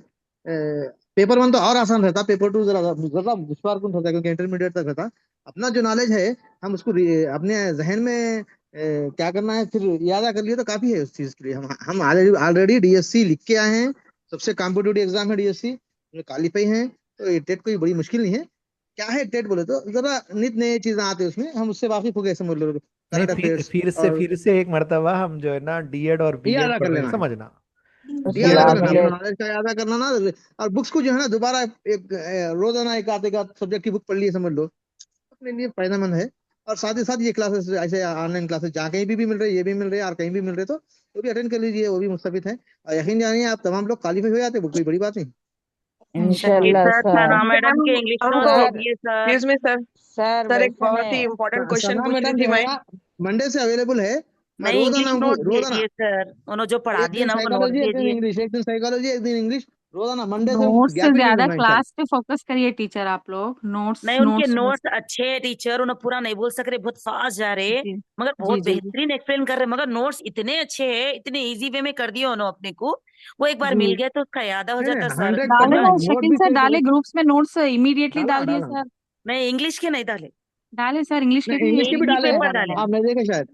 पेपर 1 तो और आसान रहता, पेपर 2 जरा जरा दुश्वार कौन होता है, क्योंकि इंटरमीडिएट तक रहता। अपना जो नॉलेज है हम उसको अपने जहन में क्या करना है, फिर याद कर लिए तो काफी है उस चीज के लिए। हम ऑलरेडी डीएससी लिख के आए हैं, सबसे कॉम्पिटिटिव एग्जाम है डीएससी, क्वालिफाई हैं, तो ये टेट कोई बड़ी मुश्किल नहीं है। क्या है टेट बोले तो जरा नित नए चीजें आते हैं उसमें, हम उससे वाकिफ हो गए, समझ लो नहीं, करंट अफेयर्स और फिर से एक मरतबा हम जो है ना डीएड और ये बीएड याद पढ़ कर रहे हैं, लेना है, समझना। ये याद कर लेना, अपना नॉलेज का याद करना ना। और बुक्स को जो है ना दोबारा एक रोजाना एक आधे का सब्जेक्ट की बुक पढ़ लिए, समझ लो अपने लिए फायदेमंद है। और साथ ही साथ ये क्लासेस ऐसे ऑनलाइन क्लासेस जहाँ कहीं भी मिल रहे हैं, ये भी मिल रहे हैं, और कहीं भी मिल रहे, तो वो भी अटेंड कर लीजिए, वो भी मुस्तफिद है। और यकीन जानिए आप तमाम लोग क्वालिफाई हो जाते, वो कोई बड़ी बात नहीं। शकील इंशाल्लाह सर, सर। सना मैडम के इंग्लिश नोट्स सर भेजिए sir. Excuse me sir. Sir sir एक वैसे बहुत ही में इम्पोर्टेंट क्वेश्चन सना पूछ रही मैडम थी जो है मैं। ना मंडे से अवेलेबल है। मैं नहीं, रोजाना इंग्लिश उनको नोट रोजाना भेजिए सर, उन्होंने जो पढ़ा एक दिए दिन ना वो नोट साइकोलॉजी, एक दिन भेजिए। इंग्लिश, एक दिन साइकोलॉजी, एक दिन इंग्लिश, रोजाना मंडे से नोट्स से गैप ही नहीं ज्यादा दूंगा इंशाल्लाह। क्लास पे फोकस करिए टीचर, आप लोग नहीं, नोट्स उनके नोट्स नोट्स अच्छे हैं टीचर, उन्हें पूरा नहीं बोल सक रहे, बहुत फास्ट जा रहे, जी मगर जी बहुत जी जी बेहतरीन एक्सप्लेन कर रहे, मगर नोट्स इतने अच्छे हैं, इतने इजी वे में कर दिए उन्होंने अपने को। वो एक बार मिल जी। गया तो उसका याद हो नहीं जाता नहीं, सर, 100% डाले समझ। ना नोट शकील भी सर, चेक डाले करो। ग्रुप्स में नोट्स इमीडिएटली डाला डाल दिए डाला सर। नहीं, इंग्लिश के नहीं डाले, डाले सर, इंग्लिश के नहीं, भी इंग्लिश के एक भी ही डाले पेपर हैं, पेपर डाले डाले। हैं। आपने देखे शायद,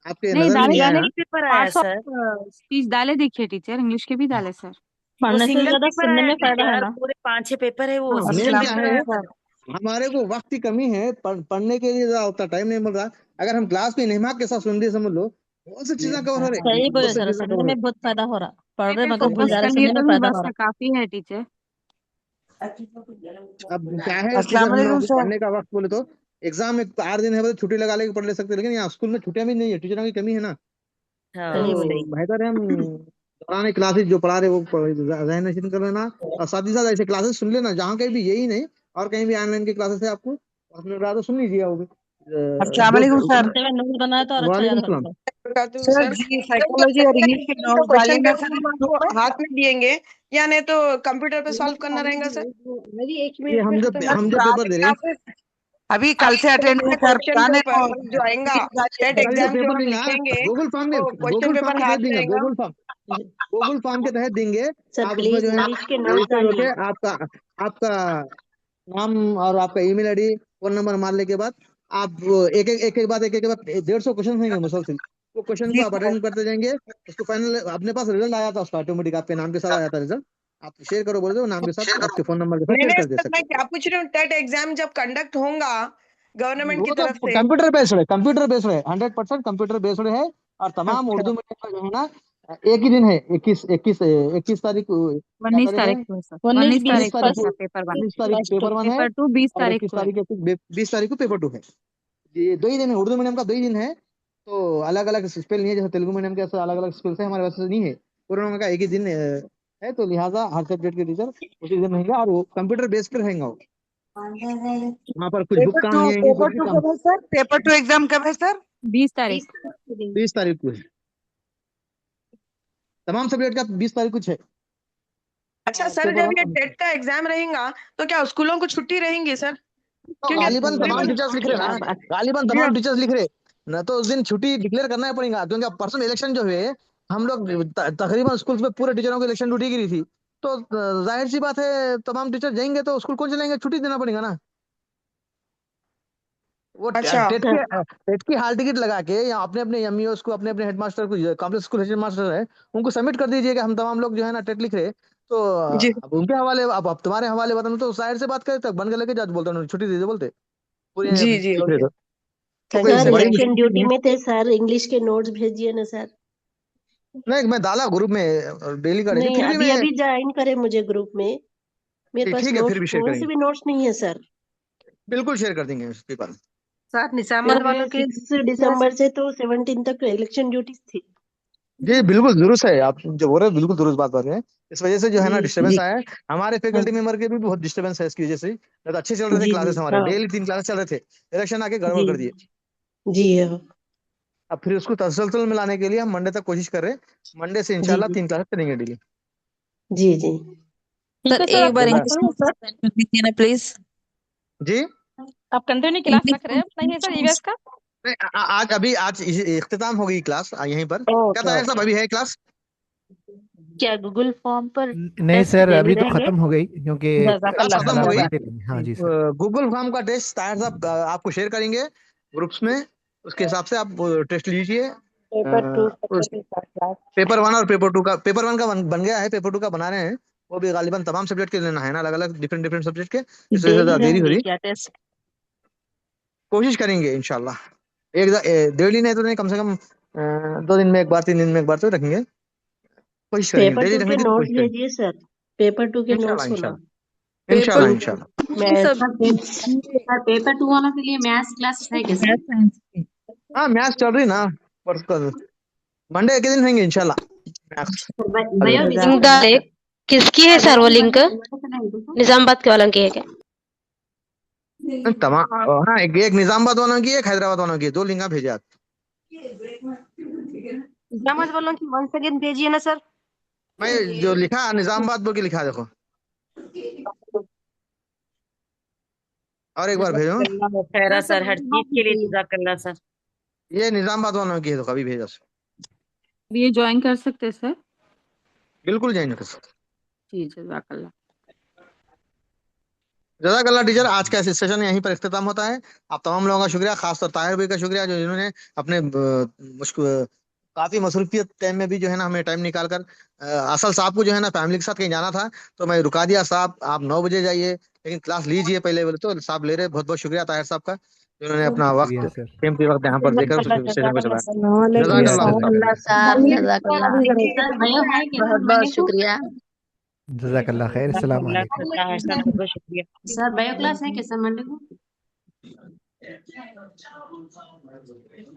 आपके नहीं नजर में डाले नहीं डाले, आया। एक ही पेपर आया पार्ट्स ऑफ सर। स्पीच डाले, देखिए टीचर इंग्लिश के भी डाले सर। वो पढ़ने से सिंगल ज्यादा पेपर सुनने आया में फायदा है टीचर, ना। पूरे 5-6 पेपर है, वो हाँ सिंगल मेन क्या पेपर है, आया सर। सर। हमारे को वक्त की कमी है, पढ़ने के लिए ज्यादा उतना टाइम नहीं मिल रहा। अगर हम क्लास में नहमाक के साथ सुन लिए, समझ लो बहुत सी चीजें कवर हो रही, सही बोले बहुत सी सर, चीजें सुनने कवर हो में बहुत फायदा हो रहा, पढ़ रहे मगर भूल फोकस जा रहे, कर लिए सुनने में तो भी फायदा बस हो रहा। काफी है टीचर। रही। अब क्या है अस्सलाम टीचर, हम वालेकुम लोग सर। पढ़ने का वक्त बोले तो एग्जाम में 8 दिन है बोले छुट्टी लगा लेके पढ़ ले सकते हैं, लेकिन यहाँ स्कूल में छुट्टियां भी नहीं है, टीचरों की कमी है ना। हाँ सही तो बोले। सही। बेहतर है हम पुराने क्लासेस जो पढ़ा रहे वो जहन नशीन कर लेना, और साथ ही साथ ऐसे क्लासेस सुन लेना जहाँ कहीं भी, यही नहीं और कहीं भी ऑनलाइन की क्लासेस है आपको, अपने रात सुन लीजिए वो भी। अस्सलाम जो वालेकुम सर। सुनते हुए नोट बनाए तो और अच्छा वालेकुम याद सलाम। रहता है। सर जी साइकोलॉजी और इंग्लिश के नोट्स क्वेश्चन डालिएगा पेपर सर। हम आपको हाथ में दिएंगे या नहीं तो कंप्यूटर पे सॉल्व करना रहेगा सर? मेरी 1 ये मिनट में खत्म हम जो पेपर दे रहे हैं, अभी कल से अटेंड है सर, क्वेश्चन पुराने पेपर जो आएगा टेट कल जो एग्जाम जो पेपर हम देंगे लिखेंगे गूगल फॉर्म में, वो क्वेश्चन गूगल फॉर्म पेपर के तहत हाथ में देंगे, आएगा। गूगल फॉर्म के तहत देंगे। सर आप उसमें प्लीज जो है इंग्लिश के नोट्स रजिस्टर होके डालिए। आपका आपका नाम और आपका ईमेल आईडी, फोन नंबर मारने के बाद आप एक एक बात 150 क्वेश्चन होंगे मुसलसल। वो क्वेश्चन को जी आप अटेंड करते जाएंगे। उसको फाइनल अपने पास रिजल्ट आया था उसका, ऑटोमेटिक आपके नाम के साथ आया था रिजल्ट। आप शेयर करो बोल दो, नाम के साथ आपके फोन नंबर के साथ शेयर मैंने कर दे सर, सकते मैं क्या पूछ रही हूँ, टेट एग्जाम जब कंडक्ट होगा हैं। गवर्नमेंट की वो तो तरफ से। कंप्यूटर बेस्ड है, कंप्यूटर बेस्ड है, 100% कंप्यूटर बेस्ड है। और तमाम अच्छा उर्दू मीडियम का जो है ना, एक ही दिन है, 21 तारीख क्या 19 तारीख है? तारीख को है सर, 19 19 20 तारीख 19 को है तारीख फर्स्ट को, सर पेपर 1। 19 तारीख को पेपर वन है। पेपर 2 20 और तारीख 21 को है। तारीख 20 तारीख को पेपर 2 है। ये 2 ही दिन है, उर्दू मीडियम का 2 ही दिन है। तो अलग अलग स्पेल नहीं है, जैसे तेलुगु मीडियम के ऐसे अलग अलग स्पेल्स है, हमारे वैसे नहीं है। पूरे उन्होंने का एक ही दिन है, तो लिहाजा हर सब्जेक्ट के टीचर उसी दिन रहेंगे, और वो कंप्यूटर बेस पर रहेंगे। वहाँ पर कुछ बुक काम नहीं आएंगी, कुछ पेपर भी टू काम। कब है सर? पेपर 2 एग्जाम कब है सर? 20 तारीख। 20 तारीख को है, तमाम सब्जेक्ट का 20 तारीख कुछ है। अच्छा और सर, पेपर जब वन ये टेट का एग्जाम रहेगा तो क्या स्कूलों को छुट्टी रहेंगी सर? तो क्योंकि गालिबन तमाम तकरीबन टीचर्स लिख रहे हैं ना, गालिबन जी हाँ। तमाम टीचर्स लिख रहे ना, तो उस दिन छुट्टी डिक्लेयर करना ही पड़ेगा, क्योंकि अब परसों इलेक्शन जो हुए, हम लोग तकरीबन स्कूल में पूरे टीचरों की इलेक्शन ड्यूटी गिरी थी। तो जाहिर सी बात है, तमाम टीचर जाएंगे तो स्कूल कौन चलेंगे, छुट्टी देना पड़ेगा ना। वो अच्छा टेट की हाल टिकट लगा के, या अपने अपने एमईओ को, अपने अपने हेडमास्टर को, कॉम्प्लेक्स स्कूल हेडमास्टर है, उनको सबमिट कर दीजिए कि हम तमाम लोग जो है ना टेट लिख रहे हैं। तो जी अब उनके हवाले, अब तुम्हारे हवाले बताना, तो जाहिर से बात करे तक बन के लेके जज बोलते हैं छुट्टी दे दे बोलते पूरी जी जी, लिख रहे ओके, तो थैंक कोई यू सर सर। बड़ी इलेक्शन मुश्किल चीज ड्यूटी नहीं है। में थे सर, इंग्लिश के नोट्स भेजिए ना सर। नहीं, मैं डाला ग्रुप में डेली का डेली, नहीं, फिर भी अभी मैं अभी ज्वाइन करे मुझे ग्रुप में। मेरे पास ठीक है, फिर नोट्स भी शेयर थोड़े से करेंगे, भी नोट्स नहीं है सर। बिल्कुल शेयर कर देंगे उसके बाद। सर निजामत वालों के 6 दिसंबर से तो 17 तक इलेक्शन ड्यूटी थी। जी बिल्कुल दुरुस्त है, आप जो बोल रहे हैं बिल्कुल दुरुस्त बात है। इस वजह से जो है ना जी डिस्टर्बेंस आया है। हमारे हाँ फैकल्टी मेंबर के भी बहुत डिस्टर्बेंस है इसकी वजह से, नहीं तो अच्छे चल रहे थे जी जी क्लासेस, हमारे हाँ डेली 3 क्लासेस चल रहे थे, इलेक्शन आके गड़बड़ जी कर दिए। जी हाँ अब फिर उसको तसलसल में लाने के लिए हम मंडे तक कोशिश कर रहे हैं। मंडे से जी इंशाल्लाह जी 3 क्लासेस चलेंगे डेली। जी जी सर ठीक है सर, एक आप बार क्लास जजा इंग्लिश रख रहे में हैं सर? कर दीजिए ना प्लीज। जी आप कंटिन्यू क्लास इंग्लिश रख रहे हैं नहीं सर ईवीएस का? नहीं, आज इख्तिताम हो गई क्लास यहीं पर, क्या ओके था ओके। साहब, अभी है क्लास। क्या गूगल फॉर्म पर नहीं टेस्ट सर, डेली अभी तो रहेंगे? खत्म हो गई, क्योंकि क्लास जज़ाकल्लाह खत्म खैर। हो हालात गई। बनते नहीं। हाँ जी सर। गूगल फॉर्म का टेस्ट ताहिर साहब आपको शेयर करेंगे ग्रुप्स में, उसके हिसाब से आप टेस्ट लीजिए। पेपर 2 उस क्लास। पेपर 1 और पेपर 2 का, पेपर 1 का बन गया है, पेपर 2 का बना रहे हैं। वो भी गालिबन तमाम सब्जेक्ट के लेना है ना, अलग अलग डिफरेंट डिफरेंट सब्जेक्ट के, इस वजह से डेली ज़्यादा देरी हो रहेंगे रही। क्या टेस्ट? कोशिश करेंगे इंशाल्लाह, डेली नहीं तो नहीं, कम से कम 2 दिन में एक बार, 3 दिन में एक बार तो रखेंगे, कोशिश करेंगे पेपर डेली 2 रखने के की तो नोट्स कोशिश करेंगे। भेजिए सर। पेपर 2 के इंशाल्लाह नोट्स होना। इंशाल्लाह पेपर इंशाल्लाह ग्रुप इंशाल्लाह। मैं सर सर पेपर 2 वालों के लिए मैथ्स क्लास है क्या सर? मैथ साइंस की। हाँ मैच चल रही ना, पर मंडे के दिन रहेंगे इंशाल्लाह मैथ्स। बायो जजाक लिंक अल्लाह खैर। किसकी है सर वो लिंक? निजामाबाद के वालों की है क्या? तमाम, हाँ एक निजामाबाद वालों की, एक हैदराबाद वालों की, 2 लिंक भेजे आप। निजामत वालों की वन सेकेंड भेजिए ना सर। मैं जो लिखा निजामाबाद बोल के लिखा देखो, और एक बार भेजो। जज़ाकल्लाह खैरा सर, हर चीज के लिए जज़ाकल्लाह सर। ये निजामाबाद वालों की है, तो कभी भेजा ये ज्वाइन कर सकते हैं सर? बिल्कुल जाइन कर सकते। जी जज़ाकल्लाह। जज़ाकल्लाह टीचर, आज का सेशन यहीं पर इख्तिताम होता है। आप तमाम लोगों का शुक्रिया, खासतौर ताहिर भाई का शुक्रिया, जो जिन्होंने अपने काफी मसरूफियत टाइम में भी जो है ना हमें टाइम निकाल कर, असल साहब को जो है ना फैमिली के साथ कहीं जाना था, तो मैं रुका दिया, साहब आप 9 बजे जाइए, लेकिन क्लास लीजिए पहले बोले, तो साहब ले रहे। बहुत बहुत शुक्रिया ताहिर साहब का, जिन्होंने अपना शुक्रिया वक्त, सर। कीमती वक्त यहाँ पर देकर सेशन को चलाया। शुक्रिया जज़ाकल्लाह खैर। जजाकल्लाह सर, जजाकल्लाह। सर बायो है क्या बहुत सर बहुत बायो को? शुक्रिया। जज़ाकल्लाह खैर। अस्सलाम जज़ाकल्लाह वालेकुम। खैर ताहिर सर, बहुत बहुत शुक्रिया। सर बायो क्लास है क्या सर मंडे को?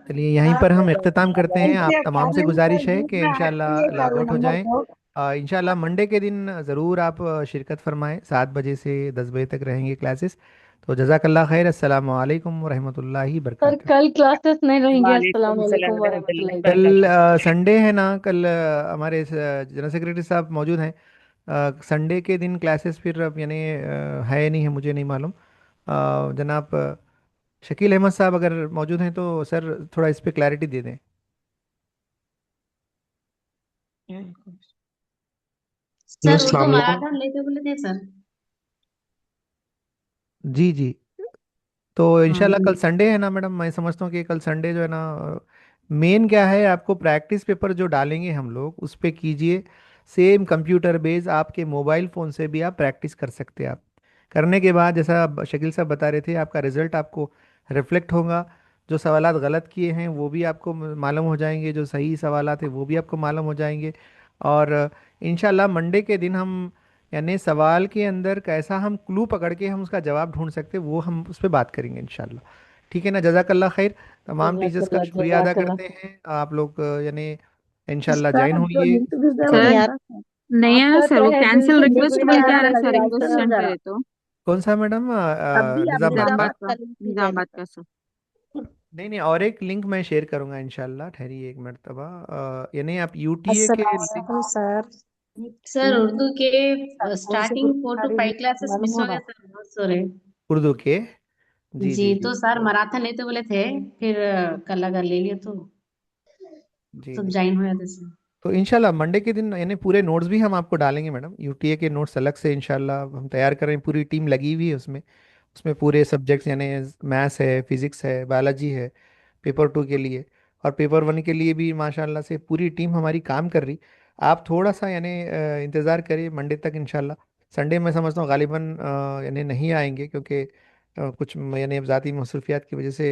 चलिए यहीं पर हम इख्तिताम करते हैं। आप इससे तमाम से अकादमी सर गुजारिश है ग्रुप कि में ऐड इंशाल्लाह किए लॉग सर आउट हो नंबर जाएं। को। इंशाल्लाह मंडे के दिन ज़रूर आप शिरकत फरमाएं, 7 बजे से 10 बजे तक रहेंगे क्लासेस। तो जज़ाकल्लाह खैर। अस्सलाम वालेकुम वरहमतुल्लाहि सर बरकातहू। कल क्लासेस नहीं रहेंगे। अस्सलाम वालेकुम वालेकुम सलाम वरहमतुल्लाहि कल वबरकातुहू। संडे है ना, कल हमारे जनरल सेक्रेटरी साहब मौजूद हैं। संडे के दिन क्लासेस फिर अब यानी है नहीं है, मुझे नहीं मालूम। जनाब शकील अहमद साहब अगर मौजूद हैं तो सर थोड़ा इस पे क्लैरिटी दे दें। सर उर्दू अस्सलाम वालेकुम। मैराथन लेते बोले थे सर। जी जी, तो इंशाल्लाह कल संडे है ना मैडम, मैं समझता हूँ कि कल संडे जो है ना, मेन क्या है, आपको प्रैक्टिस पेपर जो डालेंगे हम लोग उस पे कीजिए। सेम कंप्यूटर बेस आपके मोबाइल फ़ोन से भी आप प्रैक्टिस कर सकते हैं। आप करने के बाद जैसा शकील साहब बता रहे थे, आपका रिजल्ट आपको रिफ्लेक्ट होगा। जो सवालात गलत किए हैं वो भी आपको मालूम हो जाएंगे, जो सही सवालात है वो भी आपको मालूम हो जाएंगे। और इंशाल्लाह मंडे के दिन हम यानी सवाल के अंदर कैसा हम क्लू पकड़ के हम उसका जवाब ढूंढ सकते हैं, वो हम उस पर बात करेंगे इंशाल्लाह। ठीक है ना, जज़ाकल्लाह खैर। तमाम टीचर्स का जजाकल्ला शुक्रिया अदा जजाकल्ला। करते हैं। आप लोग यानी इंशाल्लाह ज्वाइन सर जो होइए। लिंक भेजा है वो सर नहीं आ रहा सर। नहीं आ रहा आपका सर, क्या वो है जो कैंसिल इसे लिंक रिक्वेस्ट बोल नहीं के आ आ रहा रहा है है सर, एक बार गाइस सेंड जरा। करे तो। कौन सा मैडम? अभी आप निज़ामाबाद का? निजामाबाद निजामाबाद का, का लिंक भेजा है ना निजामाबाद सर। का सर। नहीं नहीं, और एक लिंक मैं शेयर करूंगा इंशाल्लाह, ठहरिए एक मरतबा। यानी आप यूटीए के अस्सलाम लिंक। वालेकुम सर। सर उर्दू के कौन सी स्टार्टिंग ग्रुप 4 to 5 क्लासेस मालूम मिस हो हो गया रहा? सर, बहुत सो रहे। उर्दू के? जी जी जी तो जी। सर मराठा लेते बोले थे, फिर कल अगर ले लिए जी तो जी। ज्वाइन हो जाते सर। तो इंशाल्लाह मंडे के दिन यानी पूरे नोट्स भी हम आपको डालेंगे मैडम, यूटीए के नोट्स अलग से इंशाल्लाह हम तैयार करें। पूरी टीम लगी हुई है उसमें। उसमें पूरे सब्जेक्ट्स यानी मैथ्स है, फिजिक्स है, बायोलॉजी है, पेपर 2 के लिए। और पेपर 1 के लिए भी माशाल्लाह से पूरी टीम हमारी काम कर रही। आप थोड़ा सा यानी इंतज़ार करिए मंडे तक इंशाल्लाह। संडे मैं समझता हूँ गालिबन यानी नहीं आएंगे, क्योंकि कुछ यानी ज़ाती मसरूफियात की वजह से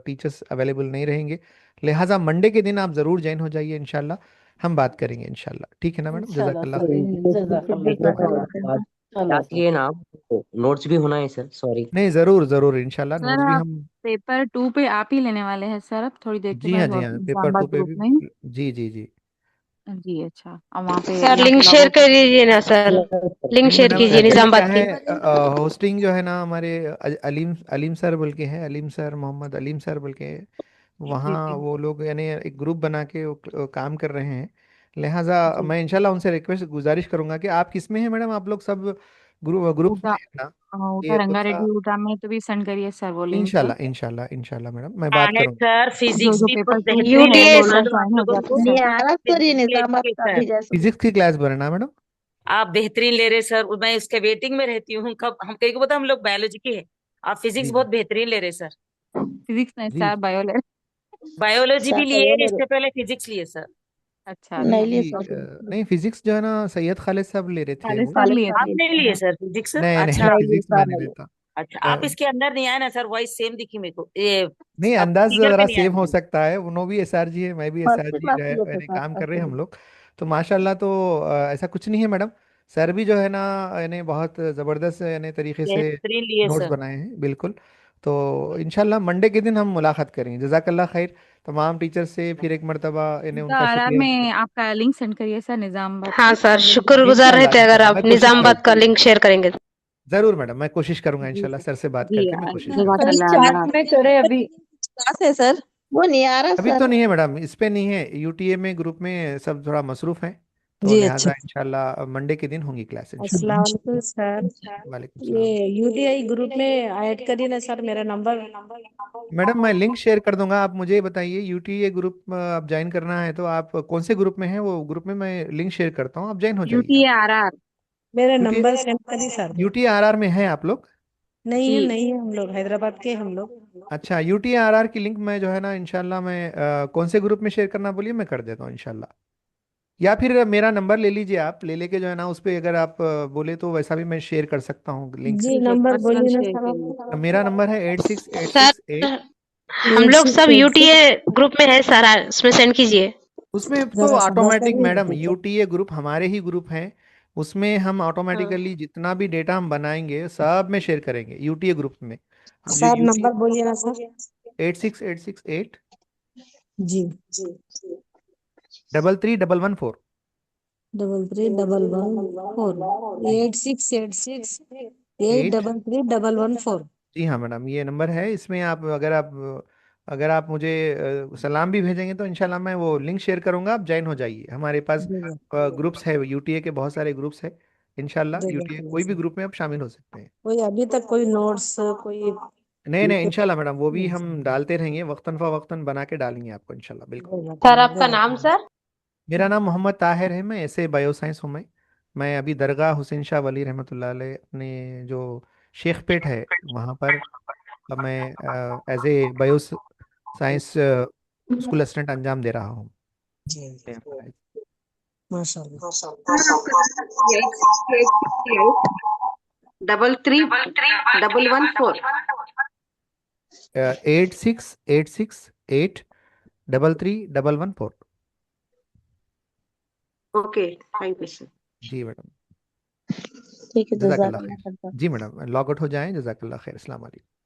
टीचर्स अवेलेबल नहीं रहेंगे। लिहाजा मंडे के दिन आप ज़रूर ज्वाइन हो जाइए इंशाल्लाह। हम बात करेंगे इंशाल्लाह। ठीक है ना मैडम, इंशाल्लाह जज़ाकल्लाह सर। खैर। जजाकल्ला एक मिनट जजाकल्ला। बाद चलो क्लास सर। लिए ना आप, नोट्स भी होना है सर, सॉरी। नहीं, ज़रूर ज़रूर इंशाल्लाह सर नोट्स भी आप हम। पेपर 2 पे आप ही लेने वाले हैं सर, अब थोड़ी देर के जी हाँ, बाद जी वो हाँ, पेपर 2 निजामाबाद पे ग्रुप भी। में। जी जी जी। जी अच्छा, अब वहाँ पे सर यहाँ पे लिंक लॉग शेयर आउट कर करके। दीजिए ना सर, लिंक नहीं शेयर मैडम, कीजिए एक्चुअली क्या निजामाबाद है, की। होस्टिंग जो है ना हमारे अलीम अलीम सर बोल के हैं, अलीम सर, मोहम्मद अलीम सर बोल के हैं। जी वहाँ जी। वो लोग यानी एक ग्रुप बना के वो काम कर रहे हैं। लिहाजा जी मैं इंशाल्लाह उनसे रिक्वेस्ट गुजारिश करूंगा कि आप किस में हैं मैडम, आप लोग सब ग्रुप्स ऊटा, में हैं ना? ऊटा ये रंगारेड्डी थोड़ा ऊटा में तो भी सेंड करिए सर वो लिंक। इंशाल्लाह इंशाल्लाह इंशाल्लाह मैडम मैं हाँ बात है करूंगा। सर, जो फिजिक्स जो भी पेपर बहुत 2 बेहतरीन है, यूटीए बोला सर। दो आप ज्वाइन हो लोगों जाते को। सर। नहीं आ रहा सर, ये फिजिक्स ले निजामाबाद लीजिए का सर। भेजा सर। फिजिक्स की क्लास भरना मैडम? आप बेहतरीन ले रहे सर, मैं उसके वेटिंग में रहती हूँ। कब हम कहीं को पता, हम लोग बायोलॉजी के हैं, आप फिजिक्स जी बहुत जी बेहतरीन ले रहे सर। फिजिक्स नहीं जी। सर, बायो ले। बायोलॉजी सर भी लिए, बायो ले इससे पहले फिजिक्स लिए सर। अच्छा जी अच्छा। नहीं लिए जी। सर। नहीं, फिजिक्स जो है ना सैयद खालिद साहब ले रहे थे खालिद वो। साहब खालिद लिए साहब थे। आप लिए नहीं थे, लिए हाँ। Sir physics? नहीं नहीं, अच्छा। नहीं लिए फिजिक्स मैं सर, नहीं नहीं लिए। लेता। अच्छा, अ, आप इसके अंदर नहीं आए ना सर, वॉइस सेम दिखी मेरे को ये। नहीं, आप अंदाज फिगर पे ज़रा नहीं आए सेम हो मुझे। सकता है, उन्हों भी एसआरजी है, मैं भी फर्स्ट एसआरजी क्लास रहे, लिए थे यानी सर, काम कर फर्स्ट रहे हैं हम क्लास। लोग। तो माशाल्लाह, तो ऐसा कुछ नहीं है मैडम। सर भी जो है ना यानी बहुत ज़बरदस्त यानी तरीके से बेहतरीन लिए नोट्स सर। बनाए हैं, बिल्कुल। तो इंशाल्लाह मंडे के दिन हम मुलाकात करेंगे। जज़ाकल्लाह खैर। तमाम टीचर से फिर एक मरतबा यानी तो उनका आरआर शुक्रिया। में आपका लिंक सेंड करिए सर, निजामाबाद हाँ का। सर, शुक्रगुजार इंशाल्लाह रहते अगर इंशाल्लाह मैं आप कोशिश निजामाबाद करूंगा। का लिंक शेयर करेंगे। ज़रूर मैडम, मैं कोशिश करूंगा जी इंशाल्लाह, सर से बात जी। करके मैं कोशिश सर करूंगा। इस जज़ाकल्लाह, चार्ट अल्लाह में हाफ़िज़। करे अभी क्लास है सर। वो नहीं आ रहा अभी तो सर। नहीं है मैडम, इस पे नहीं है। यूटीए में ग्रुप में सब थोड़ा मसरूफ हैं। तो जी अच्छा। लिहाजा इंशाल्लाह मंडे के दिन होंगी क्लास अस्सलाम इंशाल्लाह। वालेकुम सर। वालेकुम ये सलाम। यूडीआई ग्रुप में ऐड करिए ना सर, मेरा नंबर। मैडम मैं लिंक शेयर कर दूंगा, आप मुझे बताइए यूटीए ग्रुप आप ज्वाइन करना है तो आप कौन से ग्रुप में हैं, वो ग्रुप में मैं लिंक शेयर करता हूँ, आप ज्वाइन हो जाइए आप। UTARR। मेरा यूटी नंबर सेंड करिए सर। यूटीआरआर में हैं आप लोग? नहीं है, जी नहीं है, हम लोग हैदराबाद के हम लोग। अच्छा, यूटीआरआर की लिंक मैं जो है ना इंशाल्लाह मैं कौन से ग्रुप में शेयर करना बोलिए, मैं कर देता हूँ इंशाल्लाह। या फिर मेरा नंबर ले लीजिए, आप ले लेके जो है ना उस पे अगर आप बोले तो वैसा भी मैं शेयर कर सकता हूँ लिंक। जी ठीक है, नंबर पर्सनल बोलिए ना शेयर सर। करिए। मेरा नंबर है eight six eight sir six eight हम एट लोग सिक्स सब एट यूटीए ग्रुप में है सर, उसमें सेंड कीजिए। उसमें तो जरा सा ऑटोमेटिक बताइए मैडम, टीचर। यूटीए ग्रुप हमारे ही ग्रुप हैं। उसमें हम हाँ ऑटोमेटिकली जितना भी डेटा हम बनाएंगे सब में शेयर करेंगे यूटीए ग्रुप में। अब जो सर यूटीए नंबर बोलिए ना सर। 86868 जी। 33114। 3311 4 8686 एट 833114। जी हाँ मैडम, ये नंबर है। इसमें आप अगर आप मुझे सलाम भी भेजेंगे तो इंशाल्लाह मैं वो लिंक शेयर करूंगा, आप ज्वाइन हो जाइए। हमारे पास ग्रुप्स है, यूटीए के बहुत सारे ग्रुप्स है। इंशाल्लाह यूटीए कोई भी सर ग्रुप में आप शामिल हो सकते हैं। कोई अभी तक कोई नोट्स कोई नहीं नहीं, इंशाल्लाह मैडम वो भी हम डालते रहेंगे, वक्तन फ़वक्तन बना के डालेंगे आपको इंशाल्लाह, बिल्कुल। सर आपका नाम सर? मेरा नाम मोहम्मद ताहिर है, मैं ऐसे बायोसाइंस हूँ। मैं अभी दरगाह हुसैन शाह वली रहमतुल्लाह अलैह अपने जो शेख पेट है वहाँ पर मैं as a bio science school assistant अंजाम दे रहा हूँ। Double 3 8686833114। Okay, thank you sir. जी मैडम, ठीक है, जज़ाकल्लाह जज़ाकल्लाह खैर। जी मैडम, लॉग आउट हो जाएं। जज़ाकल्लाह खैर। अस्सलाम वालेकुम।